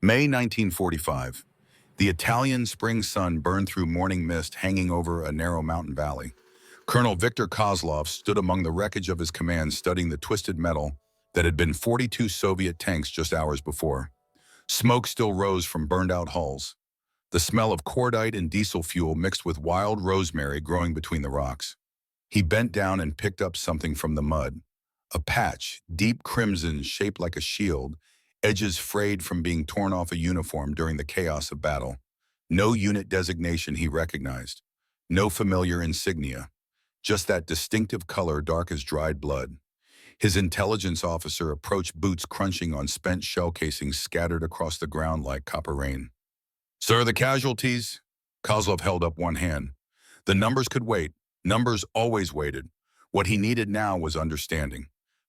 May 1945. The Italian spring sun burned through morning mist hanging over a narrow mountain valley. Colonel Viktor Kozlov stood among the wreckage of his command studying the twisted metal that had been 42 Soviet tanks just hours before. Smoke still rose from burned-out hulls. The smell of cordite and diesel fuel mixed with wild rosemary growing between the rocks. He bent down and picked up something from the mud. A patch, deep crimson shaped like a shield, edges frayed from being torn off a uniform during the chaos of battle. No unit designation he recognized. No familiar insignia. Just that distinctive color dark as dried blood. His intelligence officer approached, boots crunching on spent shell casings scattered across the ground like copper rain. "Sir, the casualties?" Kozlov held up one hand. The numbers could wait. Numbers always waited. What he needed now was understanding.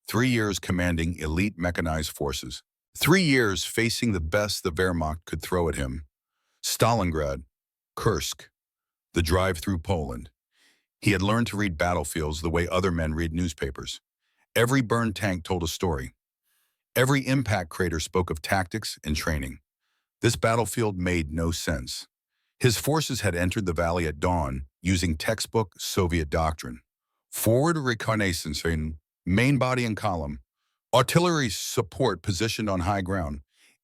3 years commanding elite mechanized forces. 3 years facing the best the Wehrmacht could throw at him. Stalingrad, Kursk, the drive through Poland. He had learned to read battlefields the way other men read newspapers. Every burned tank told a story. Every impact crater spoke of tactics and training. This battlefield made no sense. His forces had entered the valley at dawn using textbook Soviet doctrine. Forward reconnaissance, main body and column. Artillery support positioned on high ground.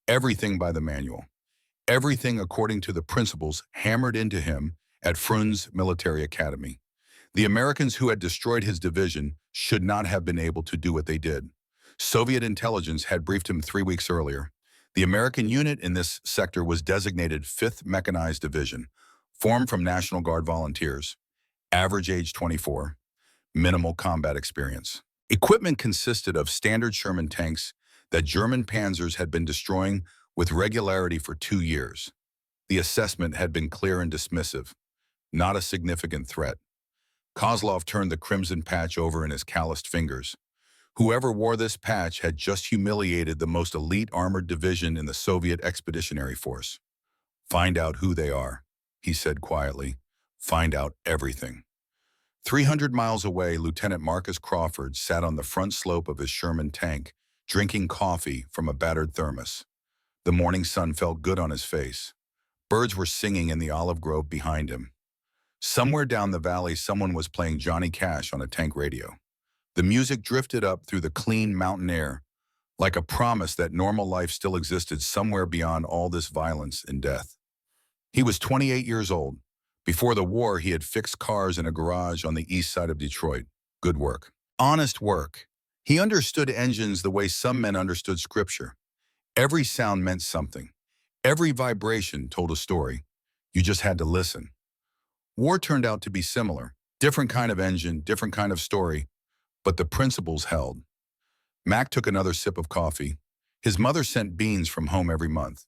Everything by the manual. Everything according to the principles hammered into him at Frunze Military Academy. The Americans who had destroyed his division should not have been able to do what they did. Soviet intelligence had briefed him 3 weeks earlier. The American unit in this sector was designated 5th Mechanized Division, formed from National Guard volunteers. Average age 24. Minimal combat experience. Equipment consisted of standard Sherman tanks that German panzers had been destroying with regularity for 2 years. The assessment had been clear and dismissive. Not a significant threat. Kozlov turned the crimson patch over in his calloused fingers. Whoever wore this patch had just humiliated the most elite armored division in the Soviet Expeditionary Force. "Find out who they are," he said quietly. "Find out everything." 300 miles away, Lieutenant Marcus Crawford sat on the front slope of his Sherman tank, drinking coffee from a battered thermos. The morning sun felt good on his face. Birds were singing in the olive grove behind him. Somewhere down the valley, someone was playing Johnny Cash on a tank radio. The music drifted up through the clean mountain air, like a promise that normal life still existed somewhere beyond all this violence and death. He was 28 years old. Before the war, he had fixed cars in a garage on the east side of Detroit. Good work. Honest work. He understood engines the way some men understood scripture. Every sound meant something. Every vibration told a story. You just had to listen. War turned out to be similar. Different kind of engine, different kind of story, but the principles held. Mac took another sip of coffee. His mother sent beans from home every month.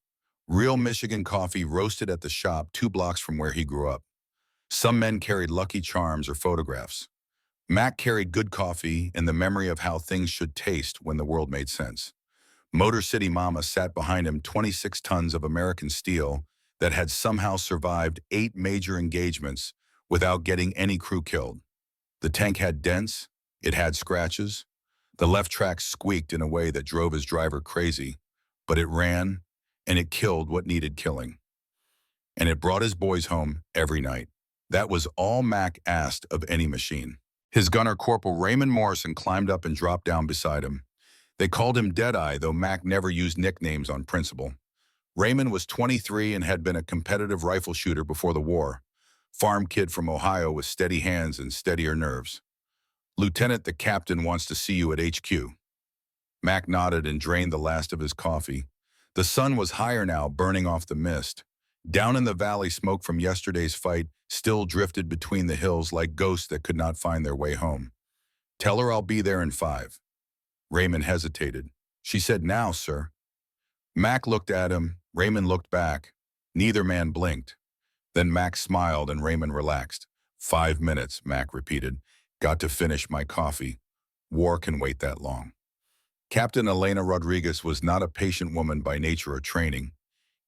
Real Michigan coffee roasted at the shop 2 blocks from where he grew up. Some men carried Lucky Charms or photographs. Mac carried good coffee and the memory of how things should taste when the world made sense. Motor City Mama sat behind him, 26 tons of American steel that had somehow survived 8 major engagements without getting any crew killed. The tank had dents, it had scratches. The left track squeaked in a way that drove his driver crazy, but it ran, and it killed what needed killing. And it brought his boys home every night. That was all Mac asked of any machine. His gunner, Corporal Raymond Morrison, climbed up and dropped down beside him. They called him Deadeye, though Mac never used nicknames on principle. Raymond was 23 and had been a competitive rifle shooter before the war. Farm kid from Ohio with steady hands and steadier nerves. "Lieutenant, the captain wants to see you at HQ." Mac nodded and drained the last of his coffee. The sun was higher now, burning off the mist. Down in the valley, smoke from yesterday's fight still drifted between the hills like ghosts that could not find their way home. "Tell her I'll be there in 5. Raymond hesitated. "She said now, sir." Mac looked at him. Raymond looked back. Neither man blinked. Then Mac smiled and Raymond relaxed. 5 minutes, Mac repeated. "Got to finish my coffee. War can wait that long." Captain Elena Rodriguez was not a patient woman by nature or training.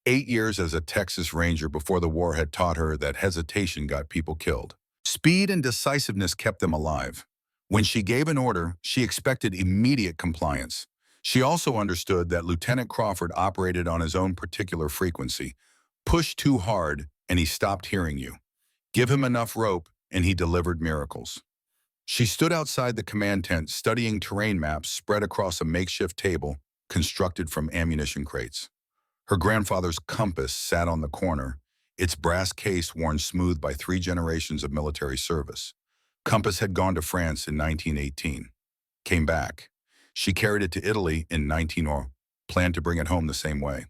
8 years as a Texas Ranger before the war had taught her that hesitation got people killed. Speed and decisiveness kept them alive. When she gave an order, she expected immediate compliance. She also understood that Lieutenant Crawford operated on his own particular frequency. Push too hard, and he stopped hearing you. Give him enough rope, and he delivered miracles. She stood outside the command tent studying terrain maps spread across a makeshift table constructed from ammunition crates. Her grandfather's compass sat on the corner, its brass case worn smooth by 3 generations of military service. Compass had gone to France in 1918. Came back. She carried it to Italy in 1900, planned to bring it home the same way.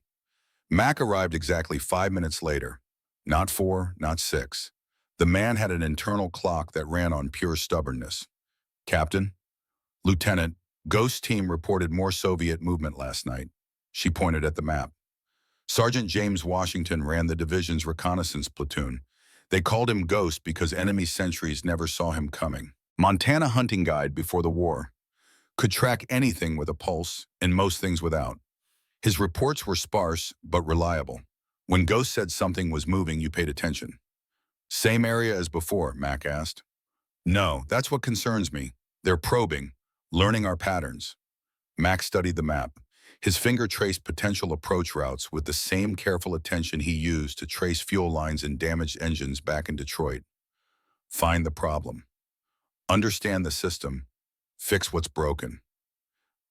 Mac arrived exactly 5 minutes later. Not 4, not 6. The man had an internal clock that ran on pure stubbornness. Captain? Lieutenant, Ghost team reported more Soviet movement last night. She pointed at the map. Sergeant James Washington ran the division's reconnaissance platoon. They called him Ghost because enemy sentries never saw him coming. Montana hunting guide before the war. Could track anything with a pulse and most things without. His reports were sparse but reliable. When Ghost said something was moving, you paid attention. Same area as before, Mac asked. No, that's what concerns me. They're probing, learning our patterns. Mac studied the map. His finger traced potential approach routes with the same careful attention he used to trace fuel lines and damaged engines back in Detroit. Find the problem. Understand the system. Fix what's broken.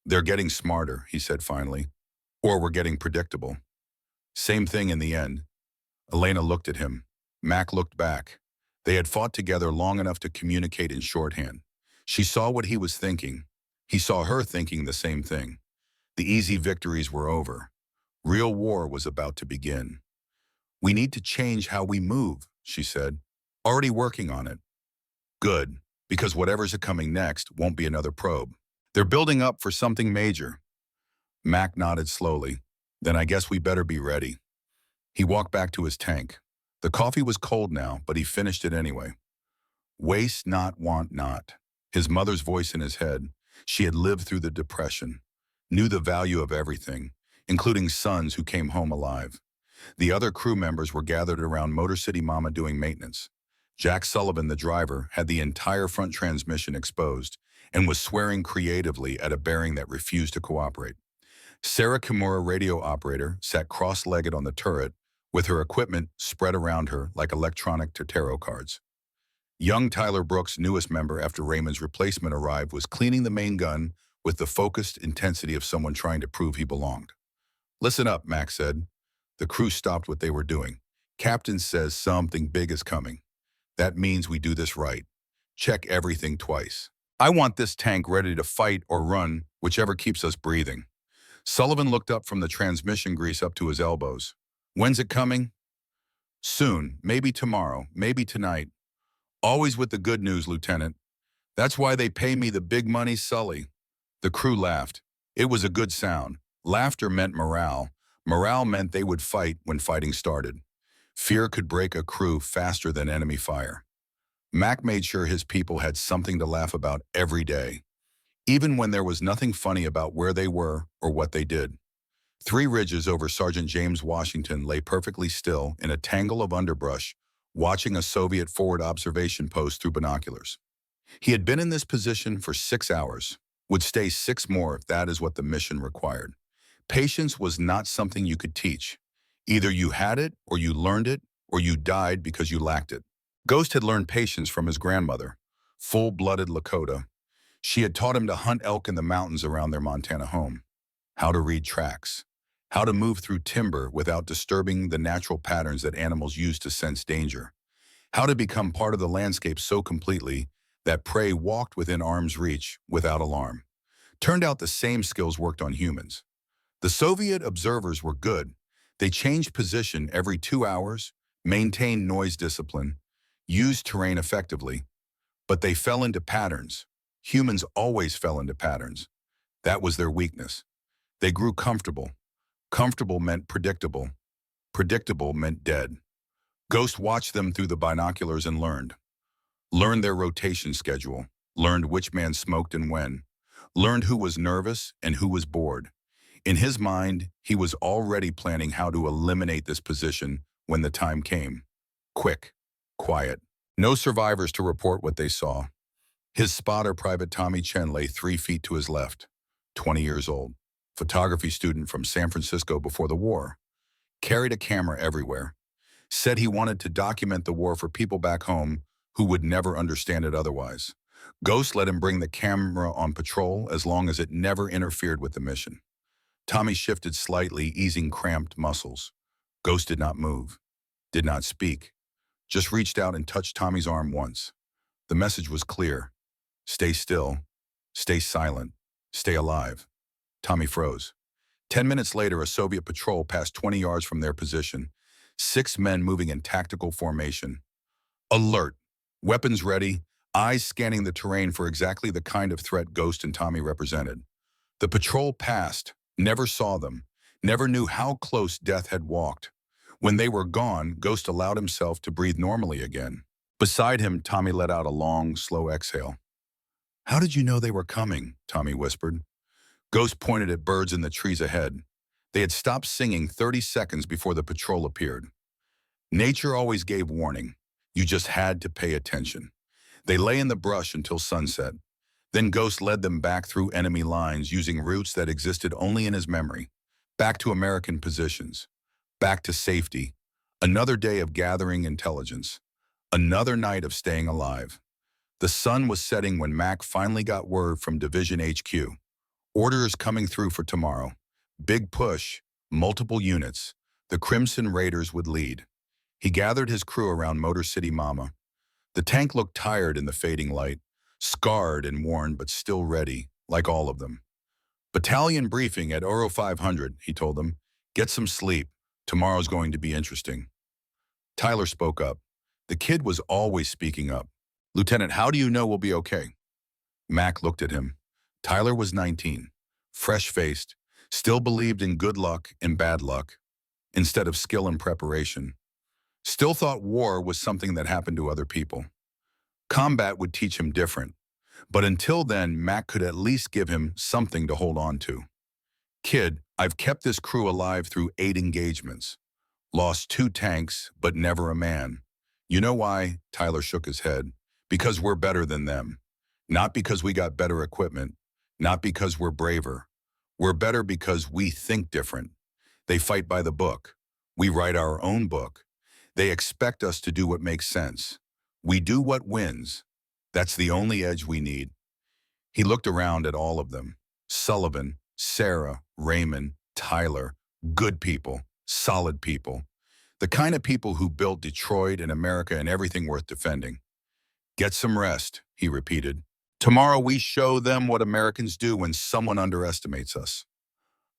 They're getting smarter, he said finally. Or we're getting predictable. Same thing in the end. Elena looked at him. Mac looked back. They had fought together long enough to communicate in shorthand. She saw what he was thinking. He saw her thinking the same thing. The easy victories were over. Real war was about to begin. We need to change how we move, she said. Already working on it. Good, because whatever's coming next won't be another probe. They're building up for something major. Mac nodded slowly. Then I guess we better be ready. He walked back to his tank. The coffee was cold now, but he finished it anyway. Waste not, want not. His mother's voice in his head. She had lived through the Depression, knew the value of everything, including sons who came home alive. The other crew members were gathered around Motor City Mama doing maintenance. Jack Sullivan, the driver, had the entire front transmission exposed and was swearing creatively at a bearing that refused to cooperate. Sarah Kimura, radio operator, sat cross-legged on the turret with her equipment spread around her like electronic tarot cards. Young Tyler Brooks, newest member after Raymond's replacement arrived, was cleaning the main gun with the focused intensity of someone trying to prove he belonged. Listen up, Mac said. The crew stopped what they were doing. Captain says something big is coming. That means we do this right. Check everything twice. I want this tank ready to fight or run, whichever keeps us breathing. Sullivan looked up from the transmission grease up to his elbows. When's it coming? Soon, maybe tomorrow, maybe tonight. Always with the good news, Lieutenant. That's why they pay me the big money, Sully. The crew laughed. It was a good sound. Laughter meant morale. Morale meant they would fight when fighting started. Fear could break a crew faster than enemy fire. Mac made sure his people had something to laugh about every day, even when there was nothing funny about where they were or what they did. 3 ridges over Sergeant James Washington lay perfectly still in a tangle of underbrush, watching a Soviet forward observation post through binoculars. He had been in this position for 6 hours, would stay 6 more if that is what the mission required. Patience was not something you could teach. Either you had it, or you learned it, or you died because you lacked it. Ghost had learned patience from his grandmother, full-blooded Lakota. She had taught him to hunt elk in the mountains around their Montana home, how to read tracks, how to move through timber without disturbing the natural patterns that animals use to sense danger, how to become part of the landscape so completely that prey walked within arm's reach without alarm. Turned out the same skills worked on humans. The Soviet observers were good. They changed position every 2 hours, maintained noise discipline, used terrain effectively, but they fell into patterns. Humans always fell into patterns. That was their weakness. They grew comfortable. Comfortable meant predictable. Predictable meant dead. Ghost watched them through the binoculars and learned. Learned their rotation schedule. Learned which man smoked and when. Learned who was nervous and who was bored. In his mind, he was already planning how to eliminate this position when the time came. Quick, quiet. No survivors to report what they saw. His spotter, Private Tommy Chen, lay 3 feet to his left, 20 years old. photography student from San Francisco before the war, carried a camera everywhere, said he wanted to document the war for people back home who would never understand it otherwise. Ghost let him bring the camera on patrol as long as it never interfered with the mission. Tommy shifted slightly, easing cramped muscles. Ghost did not move, did not speak, just reached out and touched Tommy's arm once. The message was clear. Stay still, stay silent, stay alive. Tommy froze. 10 minutes later, a Soviet patrol passed 20 yards from their position, 6 men moving in tactical formation. Alert, weapons ready, eyes scanning the terrain for exactly the kind of threat Ghost and Tommy represented. The patrol passed, never saw them, never knew how close death had walked. When they were gone, Ghost allowed himself to breathe normally again. Beside him, Tommy let out a long, slow exhale. "How did you know they were coming?" Tommy whispered. Ghost pointed at birds in the trees ahead. They had stopped singing 30 seconds before the patrol appeared. Nature always gave warning. You just had to pay attention. They lay in the brush until sunset. Then Ghost led them back through enemy lines using routes that existed only in his memory. Back to American positions. Back to safety. Another day of gathering intelligence. Another night of staying alive. The sun was setting when Mac finally got word from Division HQ. Orders coming through for tomorrow. Big push, multiple units. The Crimson Raiders would lead. He gathered his crew around Motor City Mama. The tank looked tired in the fading light, scarred and worn but still ready, like all of them. "Battalion briefing at Oro 500, he told them. "Get some sleep. Tomorrow's going to be interesting." Tyler spoke up. The kid was always speaking up. "Lieutenant, how do you know we'll be okay?" Mac looked at him. Tyler was 19, fresh-faced, still believed in good luck and bad luck, instead of skill and preparation. Still thought war was something that happened to other people. Combat would teach him different, but until then, Mac could at least give him something to hold on to. "Kid, I've kept this crew alive through 8 engagements. Lost 2 tanks, but never a man. You know why?" Tyler shook his head. "Because we're better than them. Not because we got better equipment. Not because we're braver. We're better because we think different. They fight by the book. We write our own book. They expect us to do what makes sense. We do what wins. That's the only edge we need." He looked around at all of them. Sullivan, Sarah, Raymond, Tyler. Good people. Solid people. The kind of people who built Detroit and America and everything worth defending. "Get some rest," he repeated. "Tomorrow we show them what Americans do when someone underestimates us."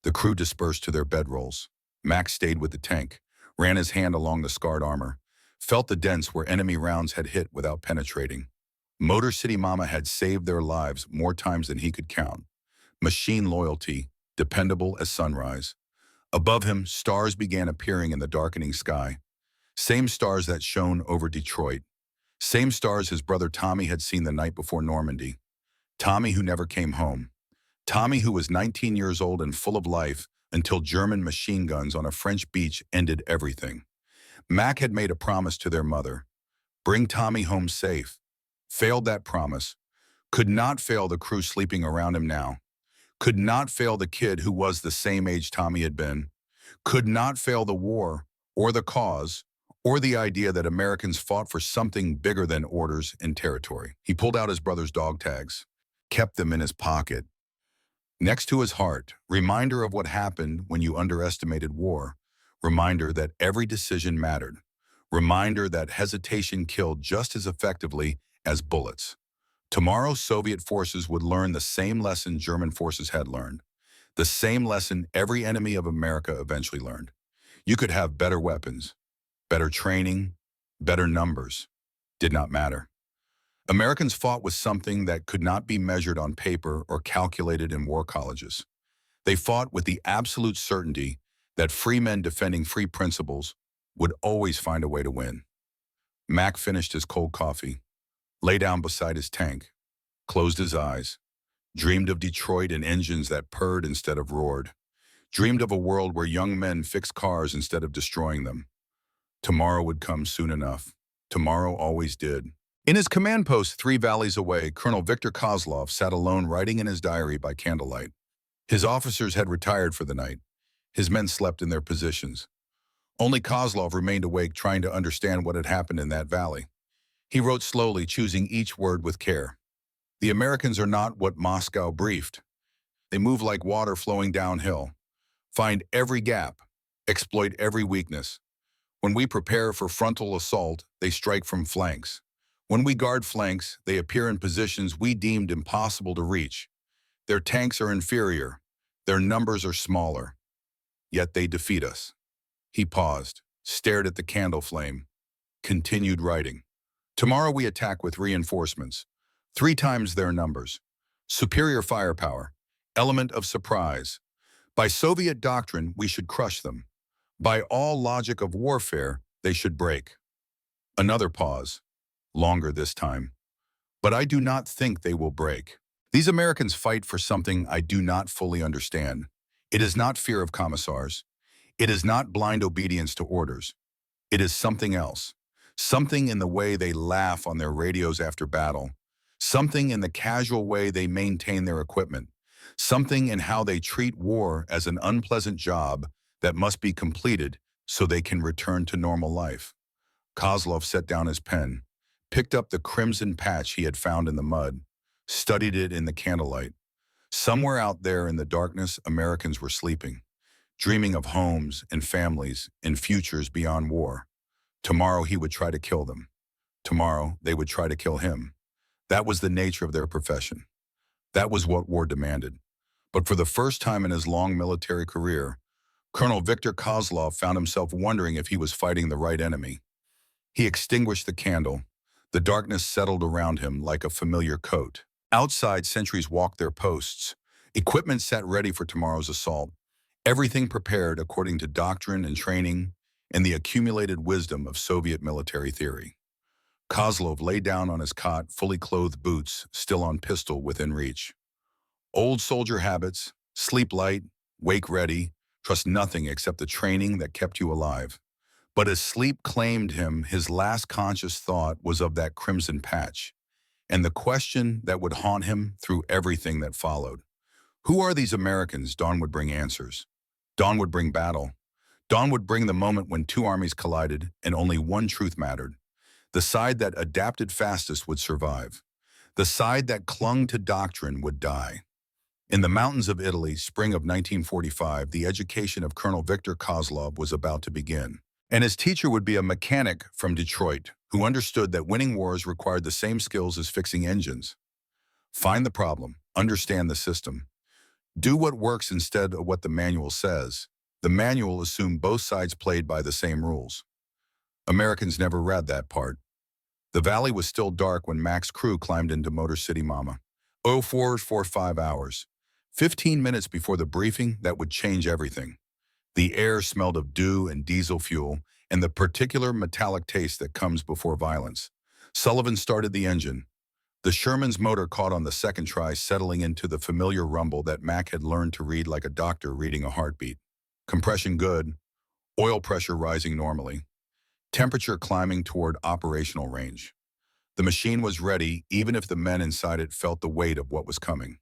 The crew dispersed to their bedrolls. Max stayed with the tank, ran his hand along the scarred armor, felt the dents where enemy rounds had hit without penetrating. Motor City Mama had saved their lives more times than he could count. Machine loyalty, dependable as sunrise. Above him, stars began appearing in the darkening sky. Same stars that shone over Detroit. Same stars his brother Tommy had seen the night before Normandy. Tommy who never came home. Tommy who was 19 years old and full of life until German machine guns on a French beach ended everything. Mac had made a promise to their mother. Bring Tommy home safe. Failed that promise. Could not fail the crew sleeping around him now. Could not fail the kid who was the same age Tommy had been. Could not fail the war, or the cause, or the idea that Americans fought for something bigger than orders and territory. He pulled out his brother's dog tags, kept them in his pocket. Next to his heart, reminder of what happened when you underestimated war. Reminder that every decision mattered. Reminder that hesitation killed just as effectively as bullets. Tomorrow, Soviet forces would learn the same lesson German forces had learned. The same lesson every enemy of America eventually learned. You could have better weapons, better training, better numbers. Did not matter. Americans fought with something that could not be measured on paper or calculated in war colleges. They fought with the absolute certainty that free men defending free principles would always find a way to win. Mac finished his cold coffee, lay down beside his tank, closed his eyes, dreamed of Detroit and engines that purred instead of roared, dreamed of a world where young men fixed cars instead of destroying them. Tomorrow would come soon enough. Tomorrow always did. In his command post 3 valleys away, Colonel Victor Kozlov sat alone writing in his diary by candlelight. His officers had retired for the night. His men slept in their positions. Only Kozlov remained awake, trying to understand what had happened in that valley. He wrote slowly, choosing each word with care. The Americans are not what Moscow briefed. They move like water flowing downhill. Find every gap. Exploit every weakness. When we prepare for frontal assault, they strike from flanks. When we guard flanks, they appear in positions we deemed impossible to reach. Their tanks are inferior. Their numbers are smaller. Yet they defeat us. He paused, stared at the candle flame, continued writing. Tomorrow we attack with reinforcements. 3 times their numbers. Superior firepower. Element of surprise. By Soviet doctrine, we should crush them. By all logic of warfare, they should break. Another pause. Longer this time. But I do not think they will break. These Americans fight for something I do not fully understand. It is not fear of commissars. It is not blind obedience to orders. It is something else. Something in the way they laugh on their radios after battle. Something in the casual way they maintain their equipment. Something in how they treat war as an unpleasant job that must be completed so they can return to normal life. Kozlov set down his pen, picked up the crimson patch he had found in the mud, studied it in the candlelight. Somewhere out there in the darkness, Americans were sleeping, dreaming of homes and families and futures beyond war. Tomorrow he would try to kill them. Tomorrow they would try to kill him. That was the nature of their profession. That was what war demanded. But for the first time in his long military career, Colonel Viktor Kozlov found himself wondering if he was fighting the right enemy. He extinguished the candle. The darkness settled around him like a familiar coat. Outside, sentries walked their posts. Equipment sat ready for tomorrow's assault. Everything prepared according to doctrine and training and the accumulated wisdom of Soviet military theory. Kozlov lay down on his cot, fully clothed, boots still on pistol within reach. Old soldier habits, sleep light, wake ready, trust nothing except the training that kept you alive. But as sleep claimed him, his last conscious thought was of that crimson patch, and the question that would haunt him through everything that followed. Who are these Americans? Dawn would bring answers. Dawn would bring battle. Dawn would bring the moment when 2 armies collided and only one truth mattered. The side that adapted fastest would survive. The side that clung to doctrine would die. In the mountains of Italy, spring of 1945, the education of Colonel Viktor Kozlov was about to begin. And his teacher would be a mechanic from Detroit who understood that winning wars required the same skills as fixing engines. Find the problem, understand the system. Do what works instead of what the manual says. The manual assumed both sides played by the same rules. Americans never read that part. The valley was still dark when Mac's crew climbed into Motor City Mama. 0445 hours. 15 minutes before the briefing that would change everything. The air smelled of dew and diesel fuel and the particular metallic taste that comes before violence. Sullivan started the engine. The Sherman's motor caught on the second try, settling into the familiar rumble that Mac had learned to read like a doctor reading a heartbeat. Compression good, oil pressure rising normally, temperature climbing toward operational range. The machine was ready, even if the men inside it felt the weight of what was coming.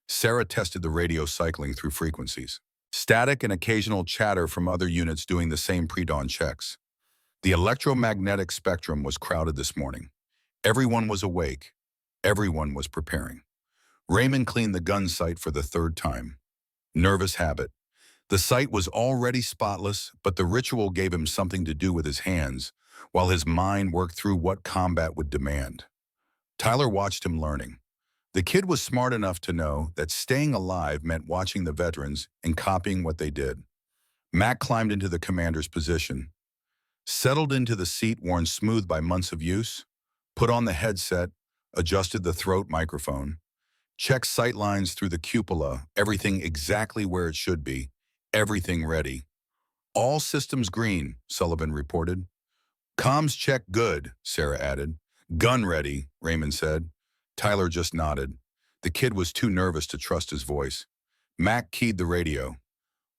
Sarah tested the radio, cycling through frequencies. Static and occasional chatter from other units doing the same pre-dawn checks. The electromagnetic spectrum was crowded this morning. Everyone was awake. Everyone was preparing. Raymond cleaned the gun sight for the 3rd time. Nervous habit. The sight was already spotless, but the ritual gave him something to do with his hands, while his mind worked through what combat would demand. Tyler watched him learning. The kid was smart enough to know that staying alive meant watching the veterans and copying what they did. Mac climbed into the commander's position, settled into the seat worn smooth by months of use, put on the headset, adjusted the throat microphone, checked sight lines through the cupola, everything exactly where it should be, everything ready. All systems green, Sullivan reported. Comms check good, Sarah added. Gun ready, Raymond said. Tyler just nodded. The kid was too nervous to trust his voice. Mac keyed the radio.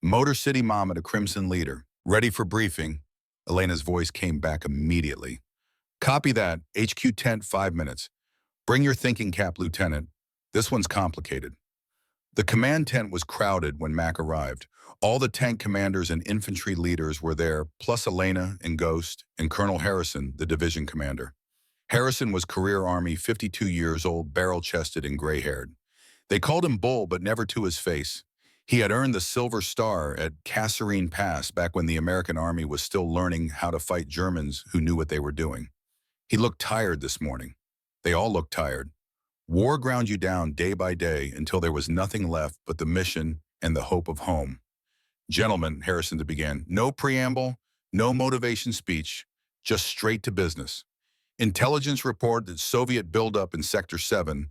Motor City Mama to Crimson Leader. Ready for briefing. Elena's voice came back immediately. Copy that. HQ tent 5 minutes. Bring your thinking cap, Lieutenant. This one's complicated. The command tent was crowded when Mac arrived. All the tank commanders and infantry leaders were there, plus Elena and Ghost and Colonel Harrison, the division commander. Harrison was career Army, 52 years old, barrel-chested and gray-haired. They called him Bull, but never to his face. He had earned the Silver Star at Kasserine Pass back when the American Army was still learning how to fight Germans who knew what they were doing. He looked tired this morning. They all looked tired. War ground you down day by day until there was nothing left but the mission and the hope of home. Gentlemen, Harrison began, no preamble, no motivation speech, just straight to business. Intelligence report that Soviet buildup in Sector 7,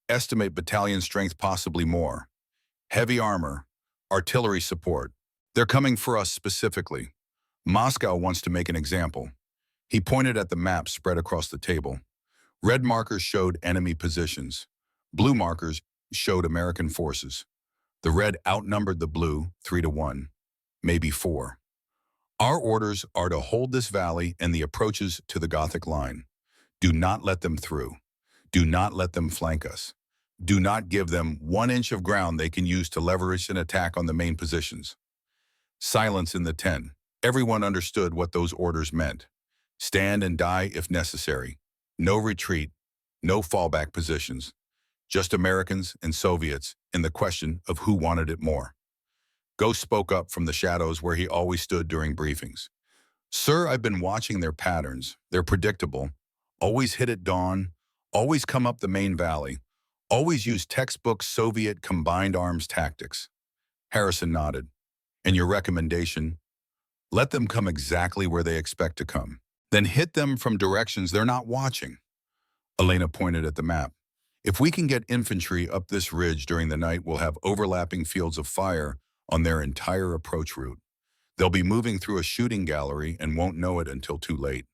estimate battalion strength possibly more. Heavy armor, artillery support. They're coming for us specifically. Moscow wants to make an example. He pointed at the map spread across the table. Red markers showed enemy positions. Blue markers showed American forces. The red outnumbered the blue 3-1, maybe 4. Our orders are to hold this valley and the approaches to the Gothic line. Do not let them through. Do not let them flank us. Do not give them 1 inch of ground they can use to leverage an attack on the main positions. Silence in the tent. Everyone understood what those orders meant. Stand and die if necessary. No retreat, no fallback positions. Just Americans and Soviets in the question of who wanted it more. Ghost spoke up from the shadows where he always stood during briefings. Sir, I've been watching their patterns. They're predictable. Always hit at dawn, always come up the main valley, always use textbook Soviet combined arms tactics. Harrison nodded. And your recommendation? Let them come exactly where they expect to come. Then hit them from directions they're not watching. Elena pointed at the map. If we can get infantry up this ridge during the night, we'll have overlapping fields of fire on their entire approach route. They'll be moving through a shooting gallery and won't know it until too late.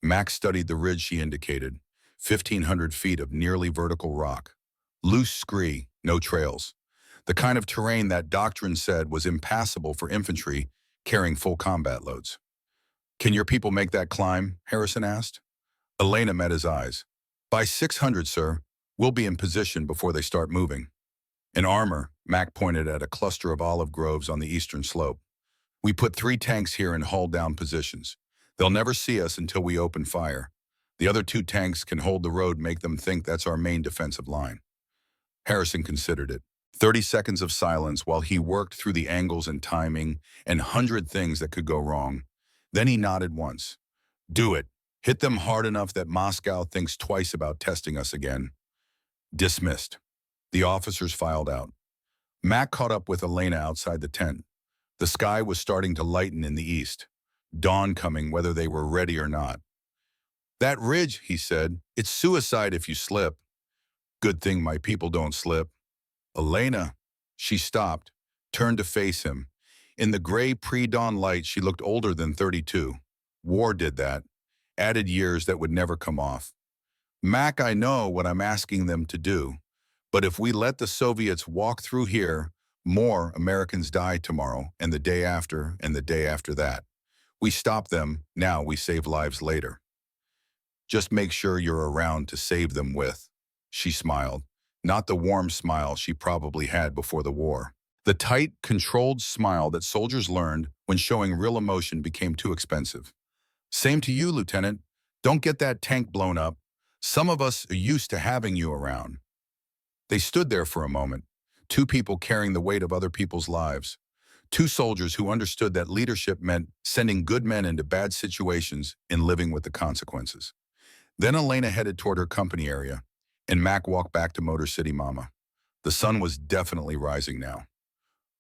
Max studied the ridge she indicated, 1,500 feet of nearly vertical rock. Loose scree, no trails. The kind of terrain that doctrine said was impassable for infantry carrying full combat loads. Can your people make that climb? Harrison asked. Elena met his eyes. By 600, sir. We'll be in position before they start moving. In armor, Mac pointed at a cluster of olive groves on the eastern slope. We put 3 tanks here in hull-down positions. They'll never see us until we open fire. The other 2 tanks can hold the road, make them think that's our main defensive line. Harrison considered it. 30 seconds of silence while he worked through the angles and timing and 100 things that could go wrong. Then he nodded once. Do it. Hit them hard enough that Moscow thinks twice about testing us again. Dismissed. The officers filed out. Mac caught up with Elena outside the tent. The sky was starting to lighten in the east. Dawn coming whether they were ready or not. That ridge, he said, it's suicide if you slip. Good thing my people don't slip. Elena, she stopped, turned to face him. In the gray pre-dawn light, she looked older than 32. War did that, added years that would never come off. Mac, I know what I'm asking them to do, but if we let the Soviets walk through here, more Americans die tomorrow and the day after and the day after that. We stop them, now we save lives later. Just make sure you're around to save them with. She smiled, not the warm smile she probably had before the war. The tight, controlled smile that soldiers learned when showing real emotion became too expensive. Same to you, Lieutenant. Don't get that tank blown up. Some of us are used to having you around. They stood there for a moment, 2 people carrying the weight of other people's lives. 2 soldiers who understood that leadership meant sending good men into bad situations and living with the consequences. Then Elena headed toward her company area, and Mac walked back to Motor City Mama. The sun was definitely rising now.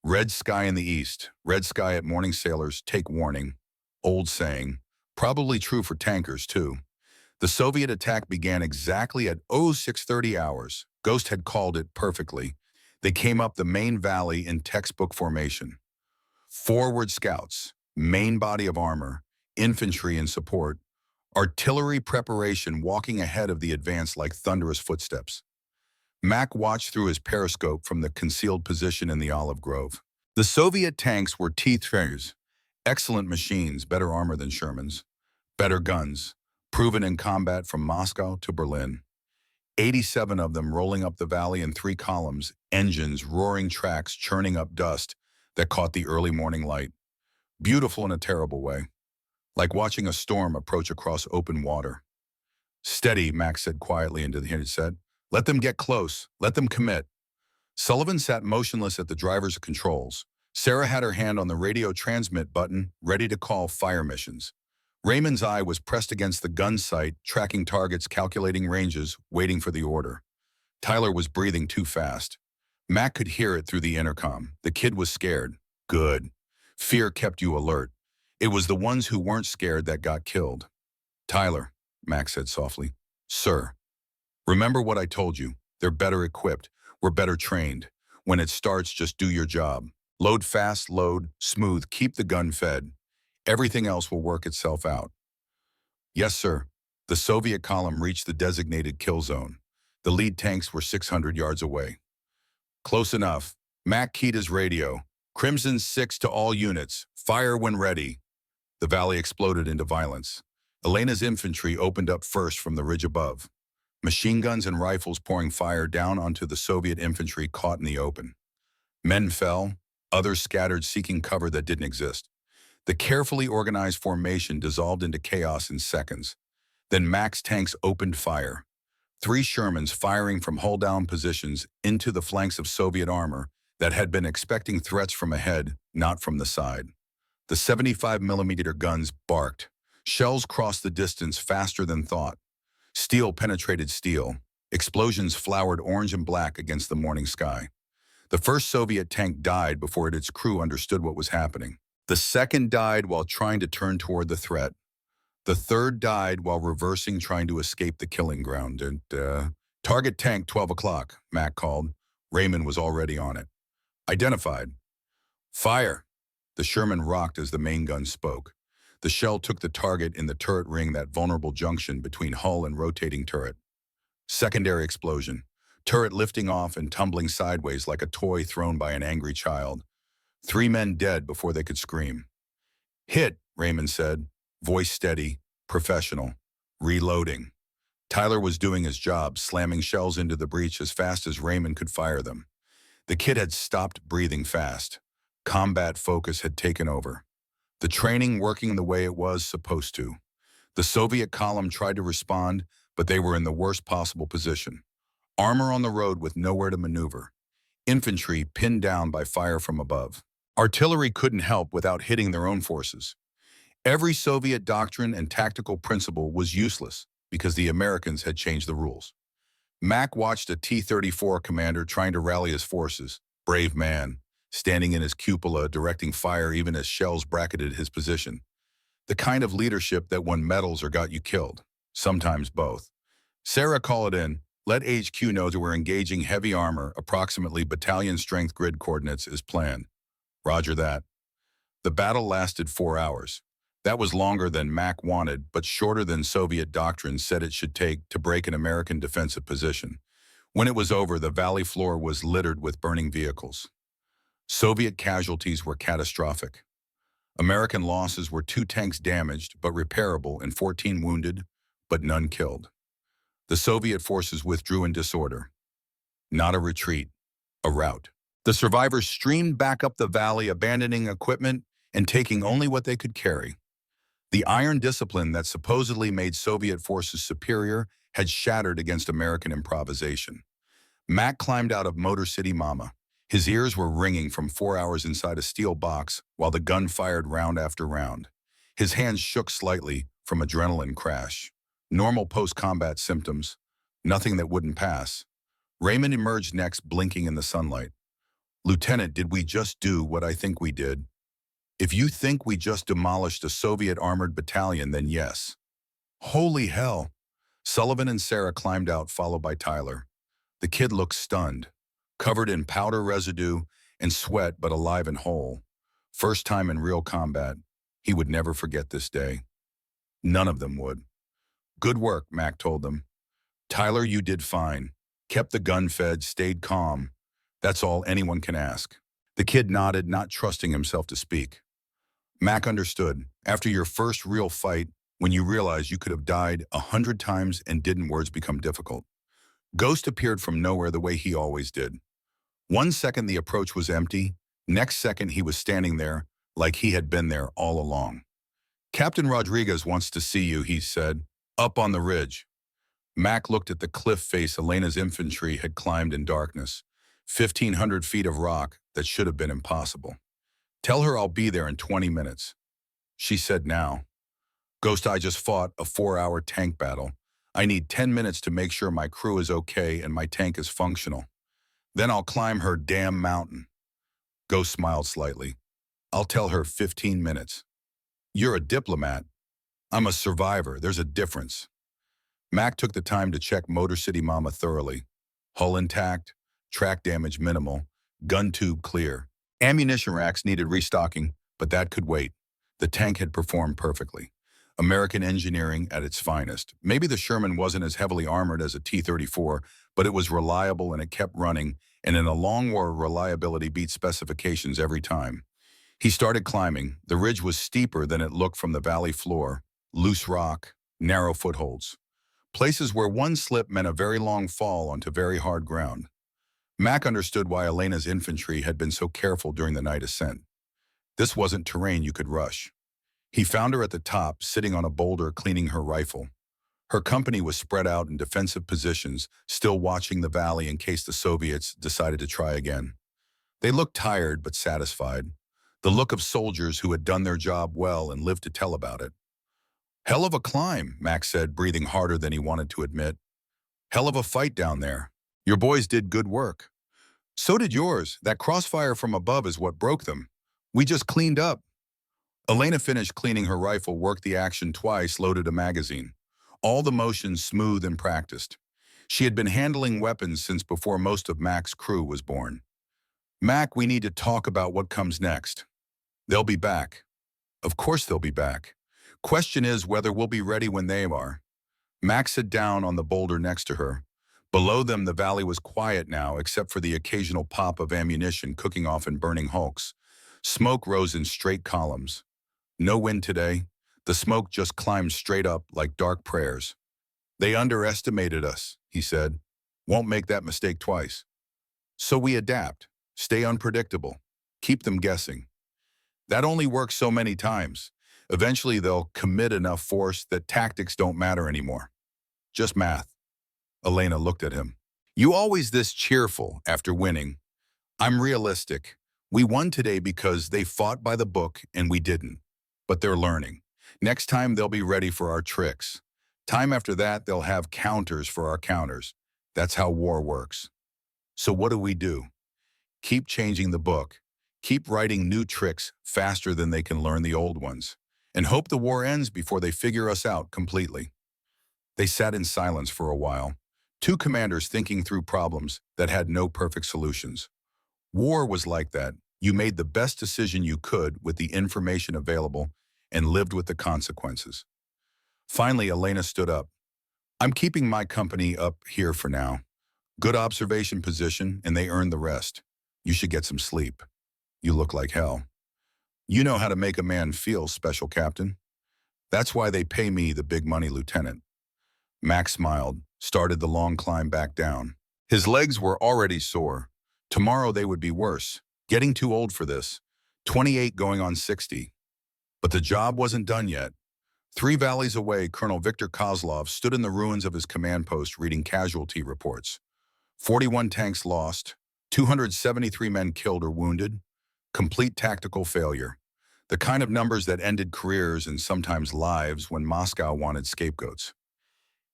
Red sky in the east, red sky at morning sailors, take warning. Old saying, probably true for tankers too. The Soviet attack began exactly at 0630 hours. Ghost had called it perfectly. They came up the main valley in textbook formation. Forward scouts, main body of armor, infantry in support, artillery preparation walking ahead of the advance like thunderous footsteps. Mac watched through his periscope from the concealed position in the olive grove. The Soviet tanks were T-3s, excellent machines, better armor than Sherman's, better guns, proven in combat from Moscow to Berlin. 87 of them rolling up the valley in 3 columns, engines, roaring tracks, churning up dust that caught the early morning light. Beautiful in a terrible way, like watching a storm approach across open water. "Steady," Max said quietly into the headset. "Let them get close. Let them commit." Sullivan sat motionless at the driver's controls. Sarah had her hand on the radio transmit button, ready to call fire missions. Raymond's eye was pressed against the gun sight, tracking targets, calculating ranges, waiting for the order. Tyler was breathing too fast. Mac could hear it through the intercom. The kid was scared. Good. Fear kept you alert. It was the ones who weren't scared that got killed. "Tyler," Mac said softly. "Sir. Remember what I told you. They're better equipped. We're better trained. When it starts, just do your job. Load fast, load, smooth, keep the gun fed. Everything else will work itself out." "Yes, sir." The Soviet column reached the designated kill zone. The lead tanks were 600 yards away. "Close enough." Mac keyed his radio. "Crimson 6 to all units. Fire when ready." The valley exploded into violence. Elena's infantry opened up first from the ridge above. Machine guns and rifles pouring fire down onto the Soviet infantry caught in the open. Men fell, others scattered seeking cover that didn't exist. The carefully organized formation dissolved into chaos in seconds. Then Mac's tanks opened fire. 3 Shermans firing from hull-down positions into the flanks of Soviet armor that had been expecting threats from ahead, not from the side. The 75mm guns barked. Shells crossed the distance faster than thought. Steel penetrated steel. Explosions flowered orange and black against the morning sky. The first Soviet tank died before its crew understood what was happening. The second died while trying to turn toward the threat. The third died while reversing, trying to escape the killing ground. And, "Target tank, 12 o'clock, Mac called. Raymond was already on it. "Identified." "Fire." The Sherman rocked as the main gun spoke. The shell took the target in the turret ring, that vulnerable junction between hull and rotating turret. Secondary explosion. Turret lifting off and tumbling sideways like a toy thrown by an angry child. 3 men dead before they could scream. "Hit," Raymond said, voice steady, professional. "Reloading." Tyler was doing his job, slamming shells into the breach as fast as Raymond could fire them. The kid had stopped breathing fast. Combat focus had taken over. The training working the way it was supposed to. The Soviet column tried to respond, but they were in the worst possible position. Armor on the road with nowhere to maneuver. Infantry pinned down by fire from above. Artillery couldn't help without hitting their own forces. Every Soviet doctrine and tactical principle was useless because the Americans had changed the rules. Mac watched a T-34 commander trying to rally his forces. Brave man, standing in his cupola, directing fire even as shells bracketed his position. The kind of leadership that won medals or got you killed. Sometimes both. "Sarah, call it in. Let HQ know that we're engaging heavy armor, approximately battalion strength grid coordinates as planned." "Roger that." The battle lasted 4 hours. That was longer than Mac wanted, but shorter than Soviet doctrine said it should take to break an American defensive position. When it was over, the valley floor was littered with burning vehicles. Soviet casualties were catastrophic. American losses were 2 tanks damaged but repairable and 14 wounded, but none killed. The Soviet forces withdrew in disorder. Not a retreat, a rout. The survivors streamed back up the valley, abandoning equipment and taking only what they could carry. The iron discipline that supposedly made Soviet forces superior had shattered against American improvisation. Mac climbed out of Motor City Mama. His ears were ringing from 4 hours inside a steel box while the gun fired round after round. His hands shook slightly from adrenaline crash. Normal post-combat symptoms, nothing that wouldn't pass. Raymond emerged next, blinking in the sunlight. "Lieutenant, did we just do what I think we did?" "If you think we just demolished a Soviet armored battalion, then yes." "Holy hell." Sullivan and Sarah climbed out, followed by Tyler. The kid looked stunned, covered in powder residue and sweat, but alive and whole. First time in real combat. He would never forget this day. None of them would. "Good work," Mac told them. "Tyler, you did fine. Kept the gun fed, stayed calm. That's all anyone can ask." The kid nodded, not trusting himself to speak. Mac understood. After your first real fight, when you realize you could have died 100 times and didn't, words become difficult. Ghost appeared from nowhere the way he always did. One second the approach was empty, next second he was standing there like he had been there all along. Captain Rodriguez wants to see you, he said. Up on the ridge. Mac looked at the cliff face Elena's infantry had climbed in darkness. 1,500 feet of rock that should have been impossible. Tell her I'll be there in 20 minutes. She said now. Ghost, I just fought a 4-hour tank battle. I need 10 minutes to make sure my crew is okay and my tank is functional. Then I'll climb her damn mountain. Ghost smiled slightly. I'll tell her 15 minutes. You're a diplomat. I'm a survivor. There's a difference. Mac took the time to check Motor City Mama thoroughly. Hull intact, track damage minimal, gun tube clear. Ammunition racks needed restocking, but that could wait. The tank had performed perfectly. American engineering at its finest. Maybe the Sherman wasn't as heavily armored as a T-34, but it was reliable and it kept running, and in a long war, reliability beat specifications every time. He started climbing. The ridge was steeper than it looked from the valley floor. Loose rock, narrow footholds. Places where one slip meant a very long fall onto very hard ground. Mac understood why Elena's infantry had been so careful during the night ascent. This wasn't terrain you could rush. He found her at the top, sitting on a boulder cleaning her rifle. Her company was spread out in defensive positions, still watching the valley in case the Soviets decided to try again. They looked tired but satisfied. The look of soldiers who had done their job well and lived to tell about it. Hell of a climb, Mac said, breathing harder than he wanted to admit. Hell of a fight down there. Your boys did good work. So did yours. That crossfire from above is what broke them. We just cleaned up. Elena finished cleaning her rifle, worked the action twice, loaded a magazine. All the motions smooth and practiced. She had been handling weapons since before most of Mac's crew was born. Mac, we need to talk about what comes next. They'll be back. Of course they'll be back. Question is whether we'll be ready when they are. Mac sat down on the boulder next to her. Below them, the valley was quiet now, except for the occasional pop of ammunition cooking off in burning hulks. Smoke rose in straight columns. No wind today. The smoke just climbed straight up like dark prayers. They underestimated us, he said. Won't make that mistake twice. So we adapt, stay unpredictable, keep them guessing. That only works so many times. Eventually they'll commit enough force that tactics don't matter anymore. Just math. Elena looked at him. You always this cheerful after winning. I'm realistic. We won today because they fought by the book and we didn't. But they're learning. Next time they'll be ready for our tricks. Time after that they'll have counters for our counters. That's how war works. So what do? Keep changing the book. Keep writing new tricks faster than they can learn the old ones. And hope the war ends before they figure us out completely. They sat in silence for a while. Two commanders thinking through problems that had no perfect solutions. War was like that. You made the best decision you could with the information available and lived with the consequences. Finally, Elena stood up. I'm keeping my company up here for now. Good observation position, and they earned the rest. You should get some sleep. You look like hell. You know how to make a man feel, Special Captain. That's why they pay me the big money, Lieutenant. Max smiled, started the long climb back down. His legs were already sore. Tomorrow they would be worse. Getting too old for this. 28 going on 60. But the job wasn't done yet. 3 valleys away, Colonel Victor Kozlov stood in the ruins of his command post reading casualty reports. 41 tanks lost, 273 men killed or wounded, complete tactical failure. The kind of numbers that ended careers and sometimes lives when Moscow wanted scapegoats.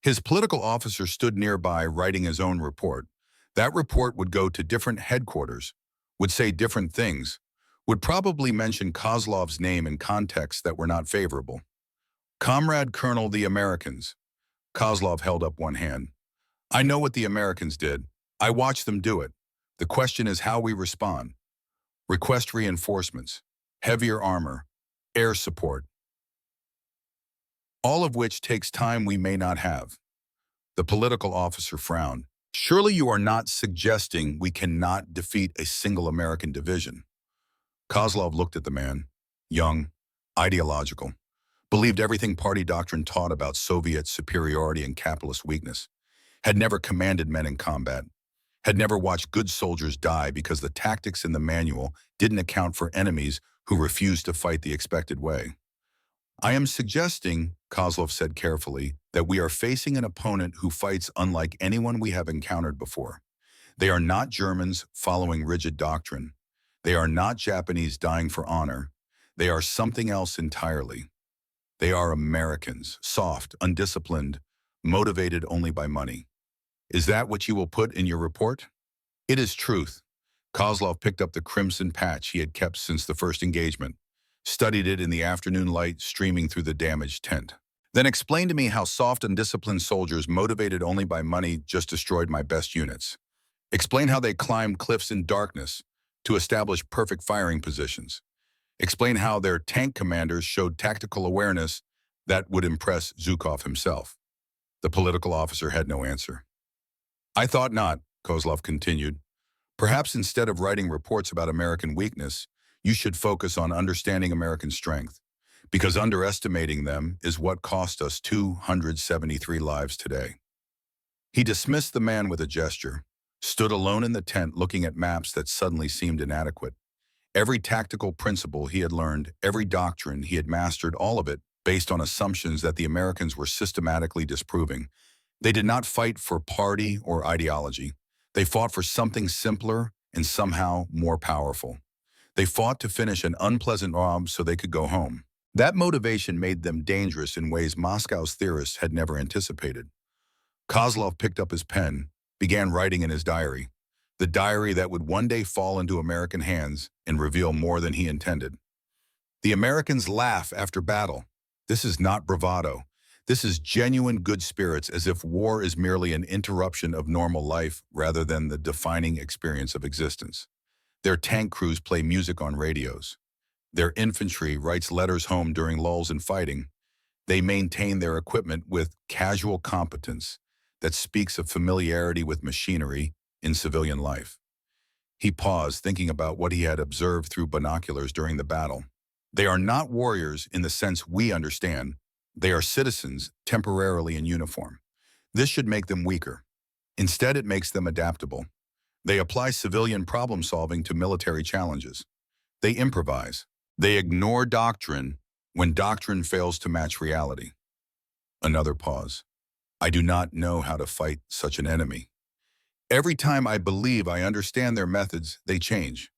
His political officer stood nearby writing his own report. That report would go to different headquarters, would say different things, would probably mention Kozlov's name in contexts that were not favorable. Comrade Colonel, the Americans. Kozlov held up one hand. I know what the Americans did. I watched them do it. The question is how we respond. Request reinforcements, heavier armor, air support. All of which takes time we may not have. The political officer frowned. Surely you are not suggesting we cannot defeat a single American division. Kozlov looked at the man, young, ideological, believed everything party doctrine taught about Soviet superiority and capitalist weakness. had never commanded men in combat, had never watched good soldiers die because the tactics in the manual didn't account for enemies who refused to fight the expected way. I am suggesting, Kozlov said carefully, that we are facing an opponent who fights unlike anyone we have encountered before. They are not Germans following rigid doctrine. They are not Japanese dying for honor. They are something else entirely. They are Americans, soft, undisciplined, motivated only by money. Is that what you will put in your report? It is truth. Kozlov picked up the crimson patch he had kept since the first engagement, studied it in the afternoon light streaming through the damaged tent. Then explain to me how soft, undisciplined soldiers motivated only by money just destroyed my best units. Explain how they climbed cliffs in darkness to establish perfect firing positions. Explain how their tank commanders showed tactical awareness that would impress Zhukov himself. The political officer had no answer. I thought not, Kozlov continued. Perhaps instead of writing reports about American weakness, you should focus on understanding American strength, because underestimating them is what cost us 273 lives today. He dismissed the man with a gesture, stood alone in the tent looking at maps that suddenly seemed inadequate. Every tactical principle he had learned, every doctrine he had mastered, all of it based on assumptions that the Americans were systematically disproving. They did not fight for party or ideology. They fought for something simpler and somehow more powerful. They fought to finish an unpleasant job so they could go home. That motivation made them dangerous in ways Moscow's theorists had never anticipated. Kozlov picked up his pen, began writing in his diary, the diary that would one day fall into American hands and reveal more than he intended. The Americans laugh after battle. This is not bravado. This is genuine good spirits, as if war is merely an interruption of normal life rather than the defining experience of existence. Their tank crews play music on radios. Their infantry writes letters home during lulls in fighting. They maintain their equipment with casual competence that speaks of familiarity with machinery in civilian life. He paused, thinking about what he had observed through binoculars during the battle. They are not warriors in the sense we understand. They are citizens temporarily in uniform. This should make them weaker. Instead, it makes them adaptable. They apply civilian problem solving to military challenges. They improvise. They ignore doctrine when doctrine fails to match reality. Another pause. I do not know how to fight such an enemy. Every time I believe I understand their methods, they change.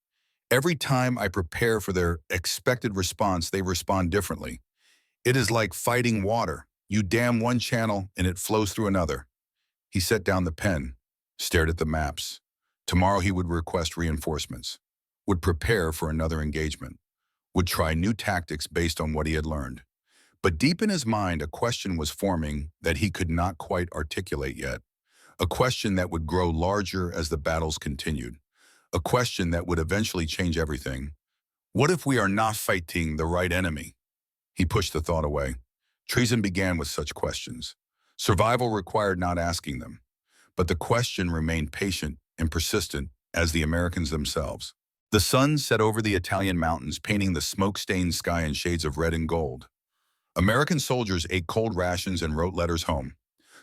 Every time I prepare for their expected response, they respond differently. It is like fighting water. You dam one channel and it flows through another. He set down the pen, stared at the maps. Tomorrow he would request reinforcements, would prepare for another engagement, would try new tactics based on what he had learned. But deep in his mind, a question was forming that he could not quite articulate yet. A question that would grow larger as the battles continued. A question that would eventually change everything. What if we are not fighting the right enemy? He pushed the thought away. Treason began with such questions. Survival required not asking them. But the question remained patient and persistent as the Americans themselves. The sun set over the Italian mountains, painting the smoke-stained sky in shades of red and gold. American soldiers ate cold rations and wrote letters home.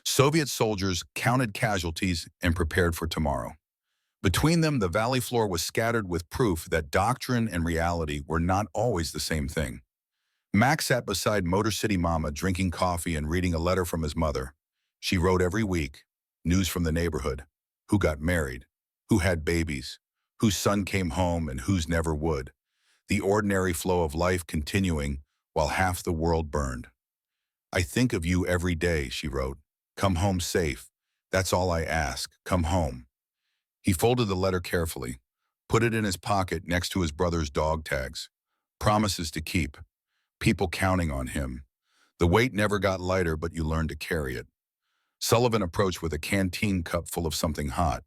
Soviet soldiers counted casualties and prepared for tomorrow. Between them, the valley floor was scattered with proof that doctrine and reality were not always the same thing. Max sat beside Motor City Mama, drinking coffee and reading a letter from his mother. She wrote every week, news from the neighborhood, who got married, who had babies, whose son came home and whose never would. The ordinary flow of life continuing while half the world burned. I think of you every day, she wrote. Come home safe. That's all I ask. Come home. He folded the letter carefully, put it in his pocket next to his brother's dog tags. Promises to keep. People counting on him. The weight never got lighter, but you learned to carry it. Sullivan approached with a canteen cup full of something hot.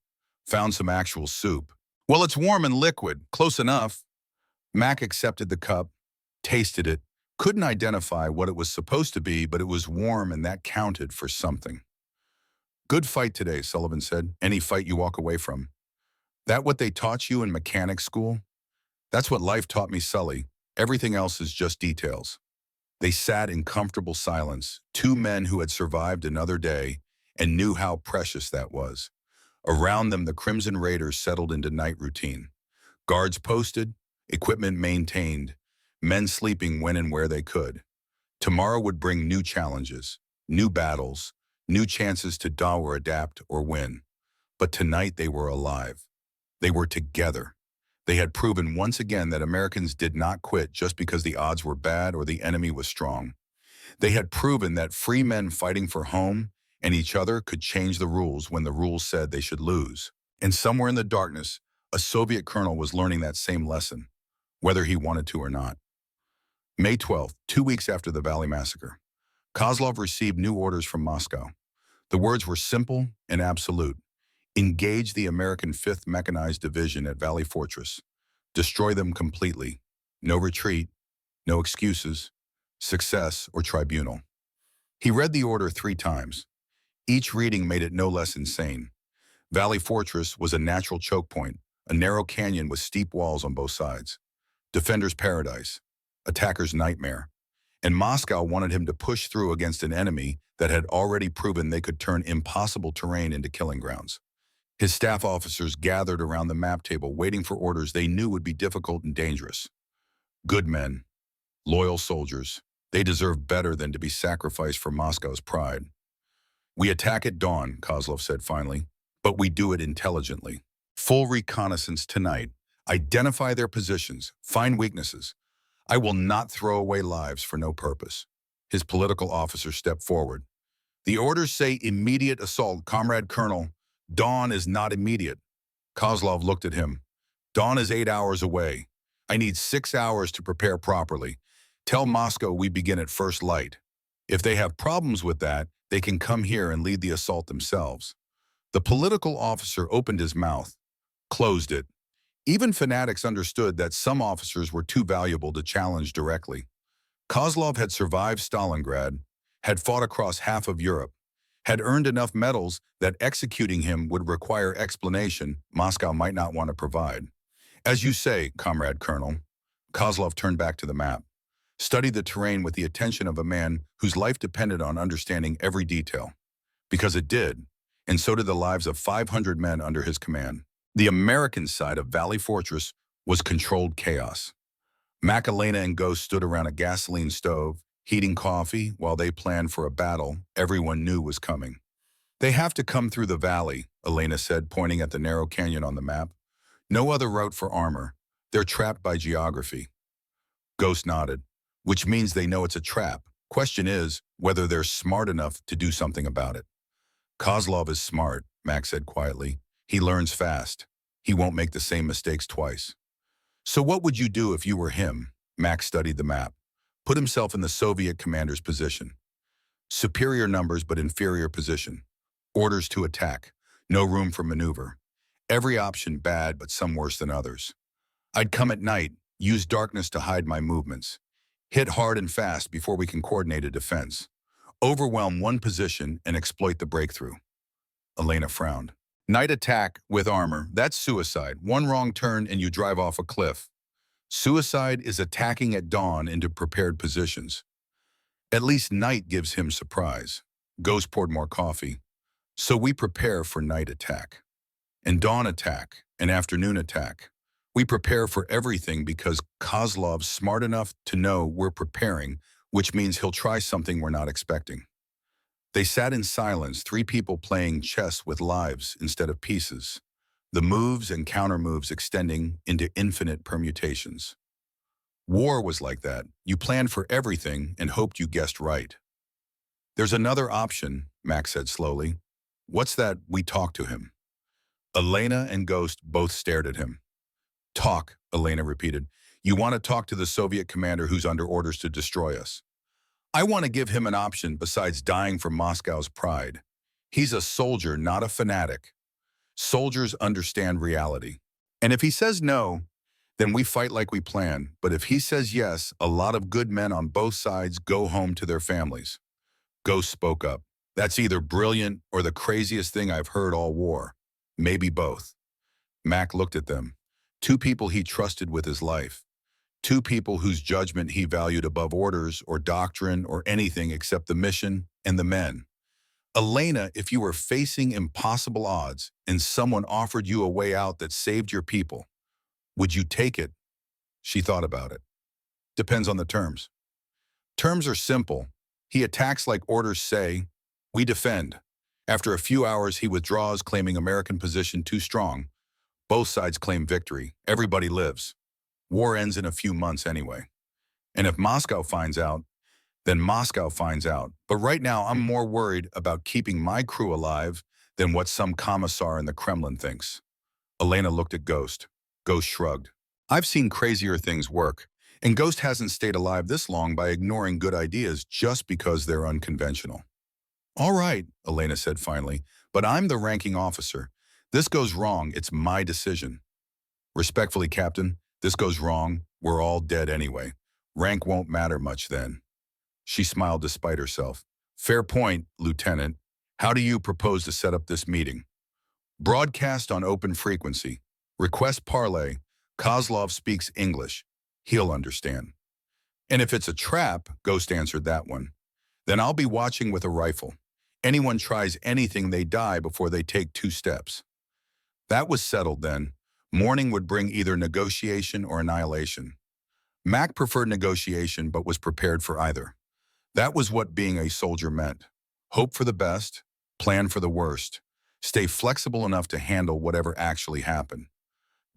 Found some actual soup. Well, it's warm and liquid. Close enough. Mac accepted the cup, tasted it, couldn't identify what it was supposed to be, but it was warm and that counted for something. Good fight today, Sullivan said. Any fight you walk away from. That what they taught you in mechanics school? That's what life taught me, Sully. Everything else is just details. They sat in comfortable silence, two men who had survived another day and knew how precious that was. Around them, the Crimson Raiders settled into night routine. Guards posted, equipment maintained, men sleeping when and where they could. Tomorrow would bring new challenges, new battles, new chances to die or adapt or win. But tonight they were alive. They were together. They had proven once again that Americans did not quit just because the odds were bad or the enemy was strong. They had proven that free men fighting for home and each other could change the rules when the rules said they should lose. And somewhere in the darkness, a Soviet colonel was learning that same lesson, whether he wanted to or not. May 12th, 2 weeks after the Valley Massacre, Kozlov received new orders from Moscow. The words were simple and absolute. Engage the American 5th Mechanized Division at Valley Fortress. Destroy them completely. No retreat, no excuses, success, or tribunal. He read the order 3 times. Each reading made it no less insane. Valley Fortress was a natural choke point, a narrow canyon with steep walls on both sides. Defender's paradise, attacker's nightmare. And Moscow wanted him to push through against an enemy that had already proven they could turn impossible terrain into killing grounds. His staff officers gathered around the map table waiting for orders they knew would be difficult and dangerous. Good men, loyal soldiers, they deserve better than to be sacrificed for Moscow's pride. We attack at dawn, Kozlov said finally, but we do it intelligently. Full reconnaissance tonight. Identify their positions, find weaknesses. I will not throw away lives for no purpose. His political officer stepped forward. The orders say immediate assault, Comrade Colonel. Dawn is not immediate. Kozlov looked at him. Dawn is 8 hours away. I need 6 hours to prepare properly. Tell Moscow we begin at first light. If they have problems with that, they can come here and lead the assault themselves. The political officer opened his mouth, closed it. Even fanatics understood that some officers were too valuable to challenge directly. Kozlov had survived Stalingrad, had fought across half of Europe, had earned enough medals that executing him would require explanation Moscow might not want to provide. As you say, Comrade Colonel, Kozlov turned back to the map, studied the terrain with the attention of a man whose life depended on understanding every detail. Because it did, and so did the lives of 500 men under his command. The American side of Valley Fortress was controlled chaos. Mac, Elena, and Ghost stood around a gasoline stove, heating coffee while they planned for a battle everyone knew was coming. They have to come through the valley, Elena said, pointing at the narrow canyon on the map. No other route for armor. They're trapped by geography. Ghost nodded, which means they know it's a trap. Question is whether they're smart enough to do something about it. Kozlov is smart, Mac said quietly. He learns fast. He won't make the same mistakes twice. So what would you do if you were him? Mac studied the map, put himself in the Soviet commander's position. Superior numbers but inferior position. Orders to attack. No room for maneuver. Every option bad but some worse than others. I'd come at night, use darkness to hide my movements. Hit hard and fast before we can coordinate a defense. Overwhelm one position and exploit the breakthrough. Elena frowned. Night attack with armor, that's suicide. One wrong turn and you drive off a cliff. Suicide is attacking at dawn into prepared positions. At least night gives him surprise. Ghost poured more coffee. So we prepare for night attack. And dawn attack, and afternoon attack. We prepare for everything because Kozlov's smart enough to know we're preparing, which means he'll try something we're not expecting. They sat in silence, 3 people playing chess with lives instead of pieces, the moves and counter-moves extending into infinite permutations. War was like that. You planned for everything and hoped you guessed right. There's another option, Max said slowly. What's that? We talk to him. Elena and Ghost both stared at him. Talk, Elena repeated. You want to talk to the Soviet commander who's under orders to destroy us. I want to give him an option besides dying for Moscow's pride. He's a soldier, not a fanatic. Soldiers understand reality. And if he says no, then we fight like we plan. But if he says yes, a lot of good men on both sides go home to their families. Ghost spoke up. That's either brilliant or the craziest thing I've heard all war. Maybe both. Mac looked at them. 2 people he trusted with his life. 2 people whose judgment he valued above orders or doctrine or anything except the mission and the men. Elena, if you were facing impossible odds and someone offered you a way out that saved your people, would you take it? She thought about it. Depends on the terms. Terms are simple. He attacks like orders say. We defend. After a few hours, he withdraws, claiming American position too strong. Both sides claim victory. Everybody lives. War ends in a few months anyway. And if Moscow finds out, then Moscow finds out. But right now, I'm more worried about keeping my crew alive than what some commissar in the Kremlin thinks. Elena looked at Ghost. Ghost shrugged. I've seen crazier things work, and Ghost hasn't stayed alive this long by ignoring good ideas just because they're unconventional. All right, Elena said finally, but I'm the ranking officer. This goes wrong, it's my decision. Respectfully, Captain, this goes wrong, we're all dead anyway. Rank won't matter much then. She smiled despite herself. Fair point, Lieutenant. How do you propose to set up this meeting? Broadcast on open frequency. Request parley. Kozlov speaks English. He'll understand. And if it's a trap, Ghost answered that one, then I'll be watching with a rifle. Anyone tries anything, they die before they take 2 steps. That was settled then. Morning would bring either negotiation or annihilation. Mac preferred negotiation but was prepared for either. That was what being a soldier meant. Hope for the best, plan for the worst, stay flexible enough to handle whatever actually happened.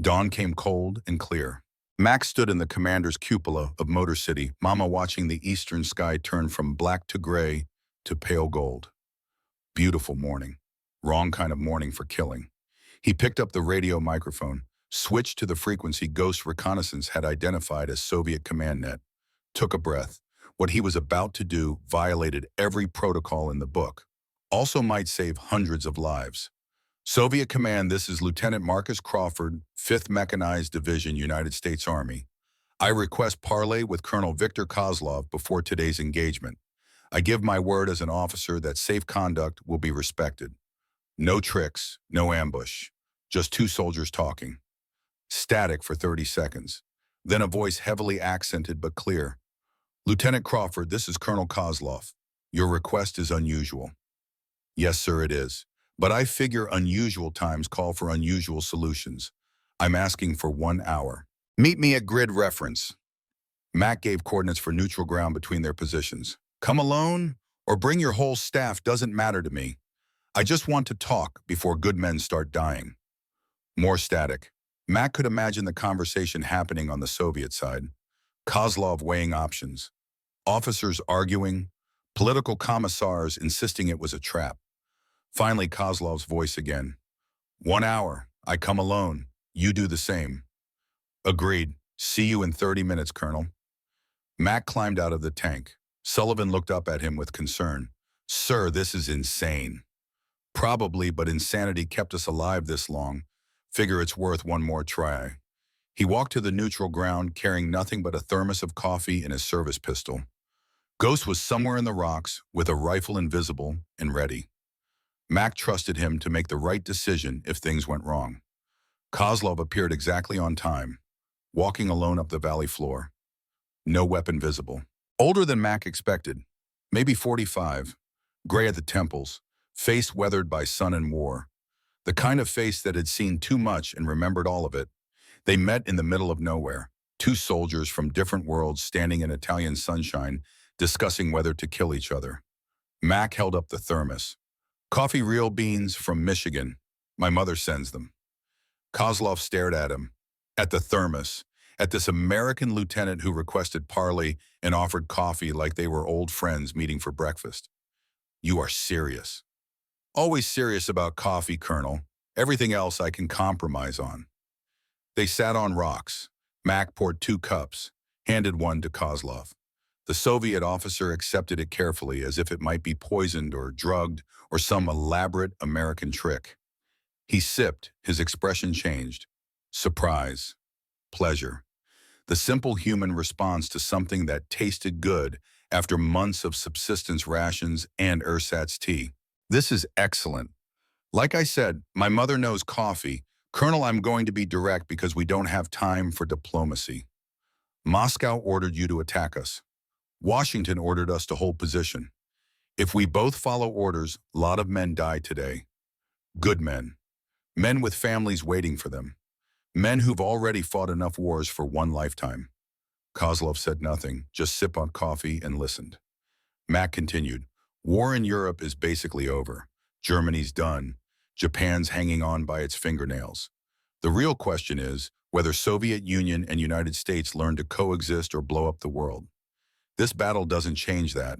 Dawn came cold and clear. Mac stood in the commander's cupola of Motor City, Mama watching the eastern sky turn from black to gray to pale gold. Beautiful morning. Wrong kind of morning for killing. He picked up the radio microphone, switched to the frequency Ghost Reconnaissance had identified as Soviet command net, took a breath. What he was about to do violated every protocol in the book. Also might save hundreds of lives. Soviet Command, this is Lieutenant Marcus Crawford, 5th Mechanized Division, United States Army. I request parley with Colonel Victor Kozlov before today's engagement. I give my word as an officer that safe conduct will be respected. No tricks, no ambush, just 2 soldiers talking. Static for 30 seconds. Then a voice heavily accented but clear. Lieutenant Crawford, this is Colonel Kozlov. Your request is unusual. Yes, sir, it is. But I figure unusual times call for unusual solutions. I'm asking for 1 hour. Meet me at grid reference. Mac gave coordinates for neutral ground between their positions. Come alone or bring your whole staff doesn't matter to me. I just want to talk before good men start dying. More static. Mac could imagine the conversation happening on the Soviet side. Kozlov weighing options. Officers arguing. Political commissars insisting it was a trap. Finally, Kozlov's voice again. 1 hour. I come alone. You do the same. Agreed. See you in 30 minutes, Colonel. Mac climbed out of the tank. Sullivan looked up at him with concern. Sir, this is insane. Probably, but insanity kept us alive this long. Figure it's worth one more try. He walked to the neutral ground, carrying nothing but a thermos of coffee and his service pistol. Ghost was somewhere in the rocks, with a rifle invisible and ready. Mac trusted him to make the right decision if things went wrong. Kozlov appeared exactly on time, walking alone up the valley floor. No weapon visible. Older than Mac expected, maybe 45, gray at the temples, face weathered by sun and war. The kind of face that had seen too much and remembered all of it. They met in the middle of nowhere, 2 soldiers from different worlds standing in Italian sunshine, discussing whether to kill each other. Mac held up the thermos. Coffee, real beans from Michigan. My mother sends them. Kozlov stared at him, at the thermos, at this American lieutenant who requested parley and offered coffee like they were old friends meeting for breakfast. You are serious. Always serious about coffee, Colonel. Everything else I can compromise on. They sat on rocks. Mac poured 2 cups, handed one to Kozlov. The Soviet officer accepted it carefully as if it might be poisoned or drugged or some elaborate American trick. He sipped, his expression changed. Surprise. Pleasure. The simple human response to something that tasted good after months of subsistence rations and ersatz tea. This is excellent. Like I said, my mother knows coffee. Colonel, I'm going to be direct because we don't have time for diplomacy. Moscow ordered you to attack us. Washington ordered us to hold position. If we both follow orders, a lot of men die today. Good men. Men with families waiting for them. Men who've already fought enough wars for one lifetime. Kozlov said nothing, just sipped on coffee and listened. Mac continued, war in Europe is basically over. Germany's done. Japan's hanging on by its fingernails. The real question is whether Soviet Union and United States learn to coexist or blow up the world. This battle doesn't change that.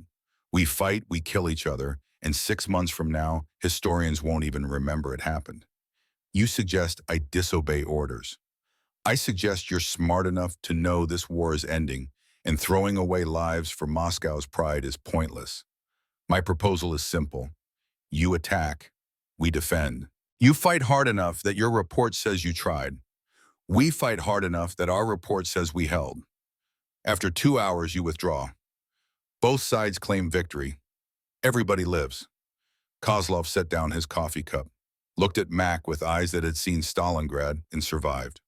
We fight, we kill each other, and 6 months from now, historians won't even remember it happened. You suggest I disobey orders. I suggest you're smart enough to know this war is ending, and throwing away lives for Moscow's pride is pointless. My proposal is simple. You attack, we defend. You fight hard enough that your report says you tried. We fight hard enough that our report says we held. After 2 hours, you withdraw. Both sides claim victory. Everybody lives. Kozlov set down his coffee cup, looked at Mac with eyes that had seen Stalingrad and survived.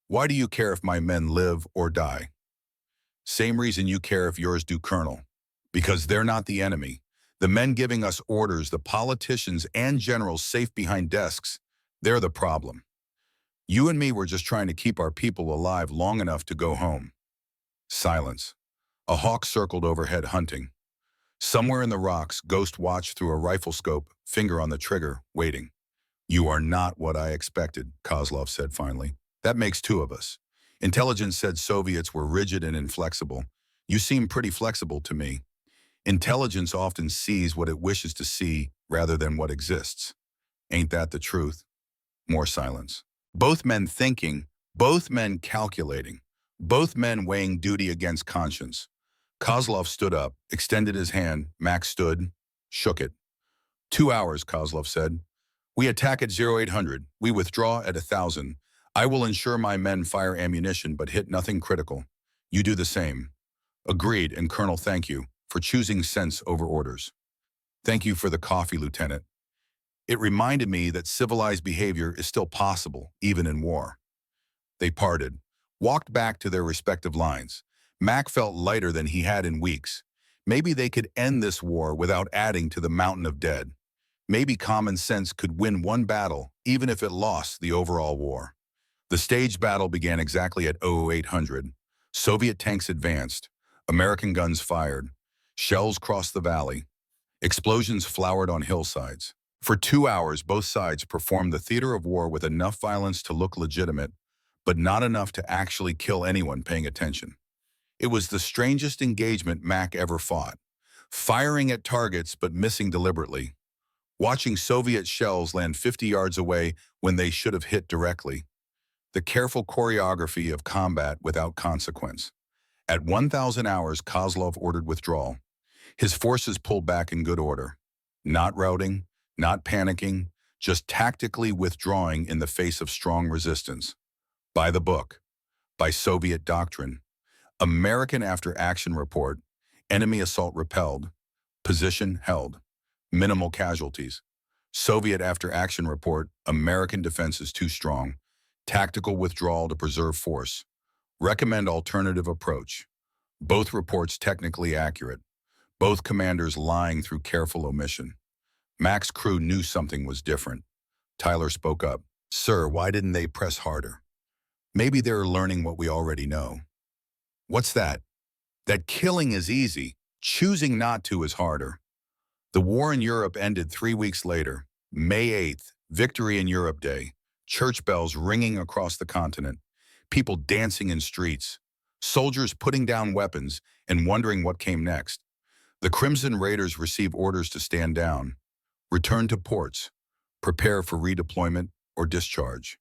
Why do you care if my men live or die? Same reason you care if yours do, Colonel. Because they're not the enemy. The men giving us orders, the politicians and generals safe behind desks, they're the problem. You and me were just trying to keep our people alive long enough to go home. Silence. A hawk circled overhead hunting. Somewhere in the rocks, Ghost watched through a rifle scope, finger on the trigger, waiting. You are not what I expected, Kozlov said finally. That makes two of us. Intelligence said Soviets were rigid and inflexible. You seem pretty flexible to me. Intelligence often sees what it wishes to see rather than what exists. Ain't that the truth? More silence. Both men thinking, both men calculating, both men weighing duty against conscience. Kozlov stood up, extended his hand. Max stood, shook it. 2 hours, Kozlov said. We attack at 0800. We withdraw at 1000. I will ensure my men fire ammunition but hit nothing critical. You do the same. Agreed, and Colonel, thank you for choosing sense over orders. Thank you for the coffee, Lieutenant. It reminded me that civilized behavior is still possible, even in war. They parted, walked back to their respective lines. Mac felt lighter than he had in weeks. Maybe they could end this war without adding to the mountain of dead. Maybe common sense could win one battle, even if it lost the overall war. The staged battle began exactly at 0800. Soviet tanks advanced. American guns fired. Shells crossed the valley. Explosions flowered on hillsides. For 2 hours, both sides performed the theater of war with enough violence to look legitimate, but not enough to actually kill anyone paying attention. It was the strangest engagement Mac ever fought. Firing at targets but missing deliberately. Watching Soviet shells land 50 yards away when they should have hit directly. The careful choreography of combat without consequence. At 1,000 hours, Kozlov ordered withdrawal. His forces pulled back in good order. Not routing, not panicking, just tactically withdrawing in the face of strong resistance. By the book. By Soviet doctrine. American after-action report. Enemy assault repelled. Position held. Minimal casualties. Soviet after-action report. American defense is too strong. Tactical withdrawal to preserve force. Recommend alternative approach. Both reports technically accurate. Both commanders lying through careful omission. Mac's crew knew something was different. Tyler spoke up. Sir, why didn't they press harder? Maybe they're learning what we already know. What's that? That killing is easy. Choosing not to is harder. The war in Europe ended 3 weeks later. May 8th, Victory in Europe Day. Church bells ringing across the continent. People dancing in streets. Soldiers putting down weapons and wondering what came next. The Crimson Raiders receive orders to stand down. Return to ports. Prepare for redeployment or discharge.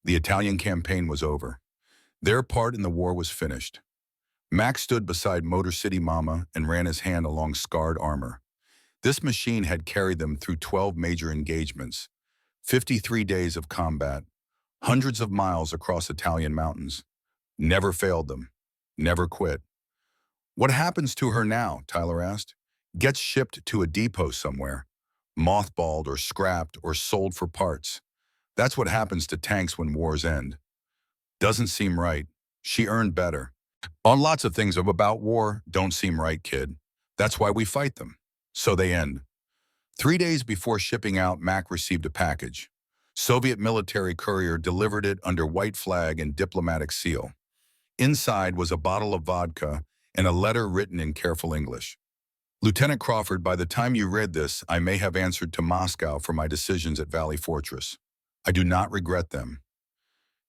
The Italian campaign was over. Their part in the war was finished. Max stood beside Motor City Mama and ran his hand along scarred armor. This machine had carried them through 12 major engagements, 53 days of combat, hundreds of miles across Italian mountains. Never failed them. Never quit. What happens to her now? Tyler asked. Gets shipped to a depot somewhere. Mothballed or scrapped or sold for parts. That's what happens to tanks when wars end. Doesn't seem right. She earned better. On lots of things about war don't seem right, kid. That's why we fight them. So they end. 3 days before shipping out, Mac received a package. Soviet military courier delivered it under white flag and diplomatic seal. Inside was a bottle of vodka and a letter written in careful English. Lieutenant Crawford, by the time you read this, I may have answered to Moscow for my decisions at Valley Fortress. I do not regret them.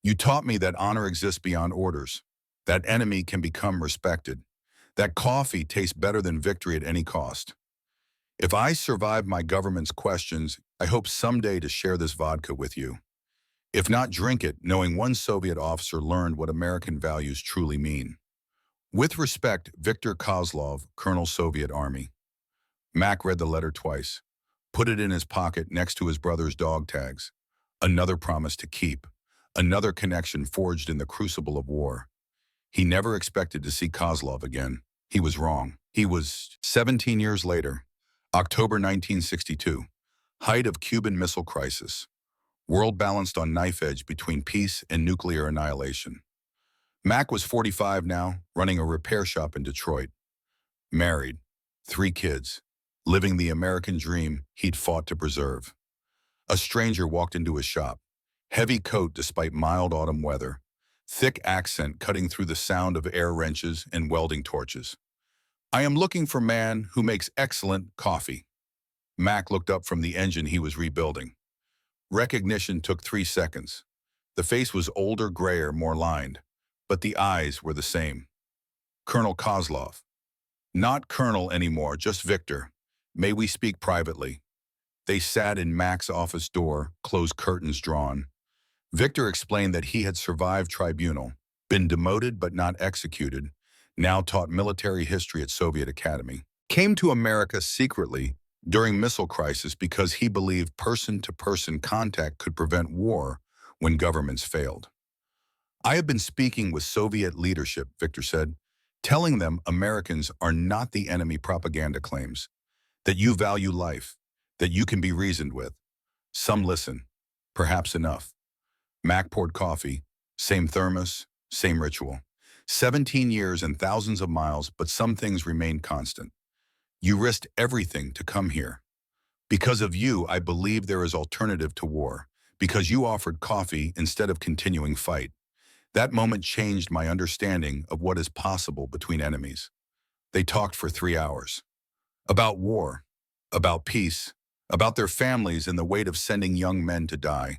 You taught me that honor exists beyond orders, that enemy can become respected, that coffee tastes better than victory at any cost. If I survive my government's questions, I hope someday to share this vodka with you. If not, drink it, knowing one Soviet officer learned what American values truly mean. With respect, Viktor Kozlov, Colonel, Soviet Army. Mac read the letter twice, put it in his pocket next to his brother's dog tags. Another promise to keep, another connection forged in the crucible of war. He never expected to see Kozlov again. He was wrong. He was 17 years later, October 1962, height of Cuban Missile Crisis. World balanced on knife edge between peace and nuclear annihilation. Mac was 45 now, running a repair shop in Detroit. Married, 3 kids, living the American dream he'd fought to preserve. A stranger walked into his shop. Heavy coat despite mild autumn weather. Thick accent cutting through the sound of air wrenches and welding torches. I am looking for man who makes excellent coffee. Mac looked up from the engine he was rebuilding. Recognition took 3 seconds. The face was older, grayer, more lined, but the eyes were the same. Colonel Kozlov. Not Colonel anymore, just Victor. May we speak privately? They sat in Mac's office door, closed curtains drawn. Victor explained that he had survived tribunal, been demoted but not executed, now taught military history at Soviet Academy. Came to America secretly during missile crisis because he believed person-to-person contact could prevent war when governments failed. I have been speaking with Soviet leadership, Victor said, telling them Americans are not the enemy propaganda claims, that you value life, that you can be reasoned with. Some listen, perhaps enough. Mac poured coffee, same thermos, same ritual. 17 years and thousands of miles, but some things remained constant. You risked everything to come here. Because of you, I believe there is alternative to war, because you offered coffee instead of continuing fight. That moment changed my understanding of what is possible between enemies. They talked for 3 hours. About war, about peace, about their families and the weight of sending young men to die.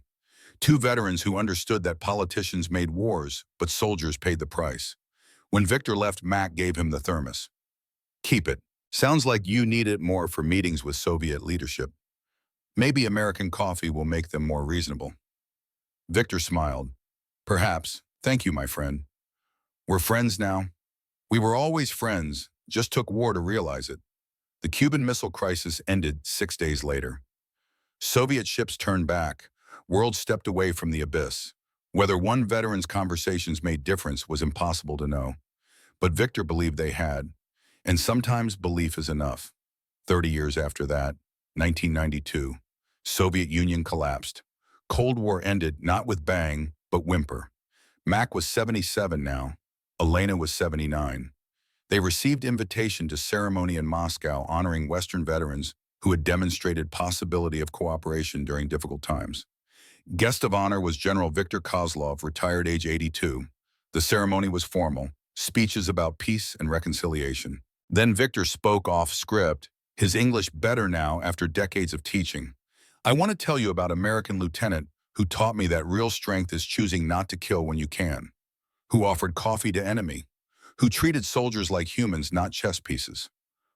2 veterans who understood that politicians made wars, but soldiers paid the price. When Victor left, Mac gave him the thermos. Keep it. Sounds like you need it more for meetings with Soviet leadership. Maybe American coffee will make them more reasonable. Victor smiled. Perhaps. Thank you, my friend. We're friends now. We were always friends, just took war to realize it. The Cuban Missile Crisis ended 6 days later. Soviet ships turned back. World stepped away from the abyss. Whether one veteran's conversations made difference was impossible to know. But Victor believed they had. And sometimes belief is enough. 30 years after that, 1992, Soviet Union collapsed. Cold War ended not with bang, but whimper. Mac was 77 now. Elena was 79. They received invitation to ceremony in Moscow honoring Western veterans who had demonstrated possibility of cooperation during difficult times. Guest of honor was General Viktor Kozlov, retired age 82. The ceremony was formal, speeches about peace and reconciliation. Then Victor spoke off script, his English better now after decades of teaching. I want to tell you about American lieutenant who taught me that real strength is choosing not to kill when you can, who offered coffee to enemy, who treated soldiers like humans, not chess pieces.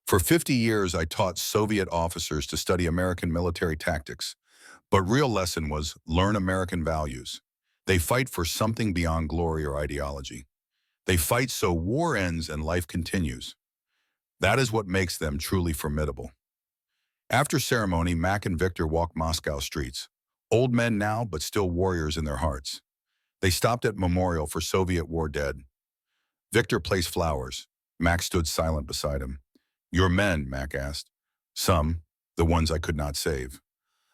For 50 years, I taught Soviet officers to study American military tactics, but real lesson was learn American values. They fight for something beyond glory or ideology. They fight so war ends and life continues. That is what makes them truly formidable. After ceremony, Mac and Victor walked Moscow streets. Old men now, but still warriors in their hearts. They stopped at memorial for Soviet war dead. Victor placed flowers. Mac stood silent beside him. Your men, Mac asked. Some, the ones I could not save.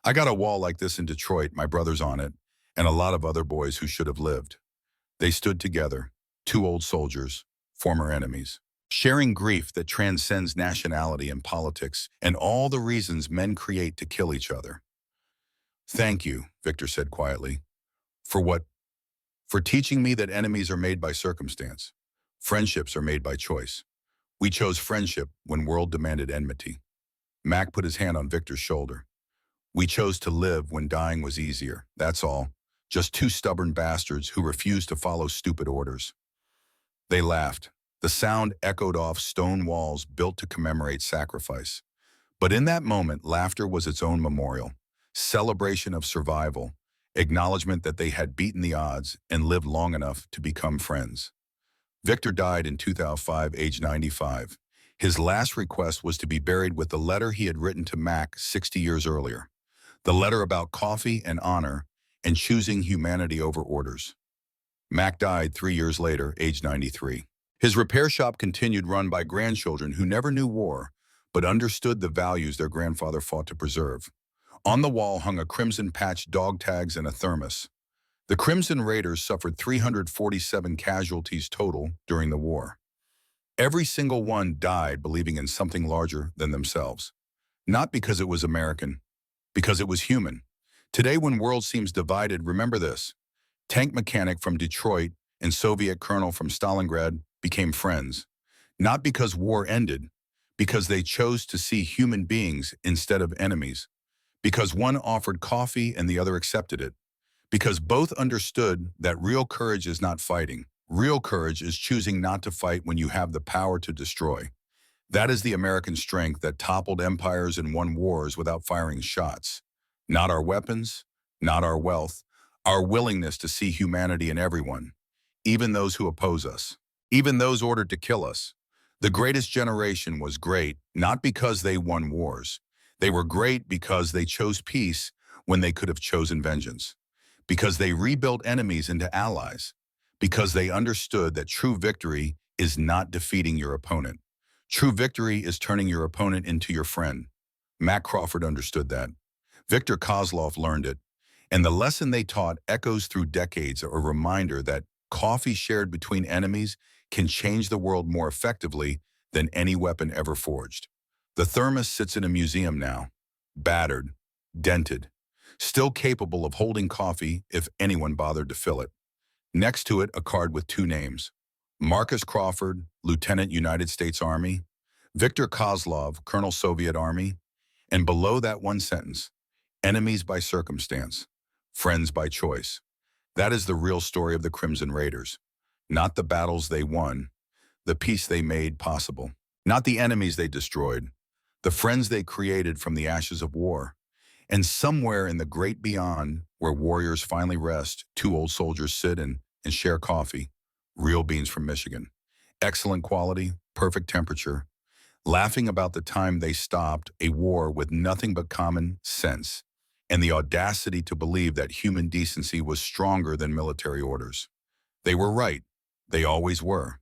I got a wall like this in Detroit, my brother's on it, and a lot of other boys who should have lived. They stood together, 2 old soldiers, former enemies. sharing grief that transcends nationality and politics and all the reasons men create to kill each other. Thank you, Victor said quietly. For what? For teaching me that enemies are made by circumstance. Friendships are made by choice. We chose friendship when world demanded enmity. Mac put his hand on Victor's shoulder. We chose to live when dying was easier, that's all. Just two stubborn bastards who refused to follow stupid orders. They laughed. The sound echoed off stone walls built to commemorate sacrifice. But in that moment, laughter was its own memorial, celebration of survival, acknowledgement that they had beaten the odds and lived long enough to become friends. Victor died in 2005, aged 95. His last request was to be buried with the letter he had written to Mac 60 years earlier. The letter about coffee and honor and choosing humanity over orders. Mac died 3 years later, aged 93. His repair shop continued, run by grandchildren who never knew war, but understood the values their grandfather fought to preserve. On the wall hung a crimson patch, dog tags, and a thermos. The Crimson Raiders suffered 347 casualties total during the war. Every single one died believing in something larger than themselves. Not because it was American, because it was human. Today, when world seems divided, remember this. Tank mechanic from Detroit and Soviet colonel from Stalingrad became friends. Not because war ended, because they chose to see human beings instead of enemies. Because one offered coffee and the other accepted it. Because both understood that real courage is not fighting. Real courage is choosing not to fight when you have the power to destroy. That is the American strength that toppled empires and won wars without firing shots. Not our weapons, not our wealth, our willingness to see humanity in everyone, even those who oppose us, even those ordered to kill us. The greatest generation was great not because they won wars. They were great because they chose peace when they could have chosen vengeance. Because they rebuilt enemies into allies. Because they understood that true victory is not defeating your opponent. True victory is turning your opponent into your friend. Mac Crawford understood that. Victor Kozlov learned it. And the lesson they taught echoes through decades, a reminder that coffee shared between enemies can change the world more effectively than any weapon ever forged. The thermos sits in a museum now, battered, dented, still capable of holding coffee if anyone bothered to fill it. Next to it, a card with two names. Marcus Crawford, Lieutenant United States Army, Victor Kozlov, Colonel Soviet Army, and below that one sentence, enemies by circumstance, friends by choice. That is the real story of the Crimson Raiders. Not the battles they won, the peace they made possible. Not the enemies they destroyed, the friends they created from the ashes of war. And somewhere in the great beyond, where warriors finally rest, two old soldiers sit and share coffee. Real beans from Michigan. Excellent quality, perfect temperature. Laughing about the time they stopped a war with nothing but common sense and the audacity to believe that human decency was stronger than military orders. They were right. They always were.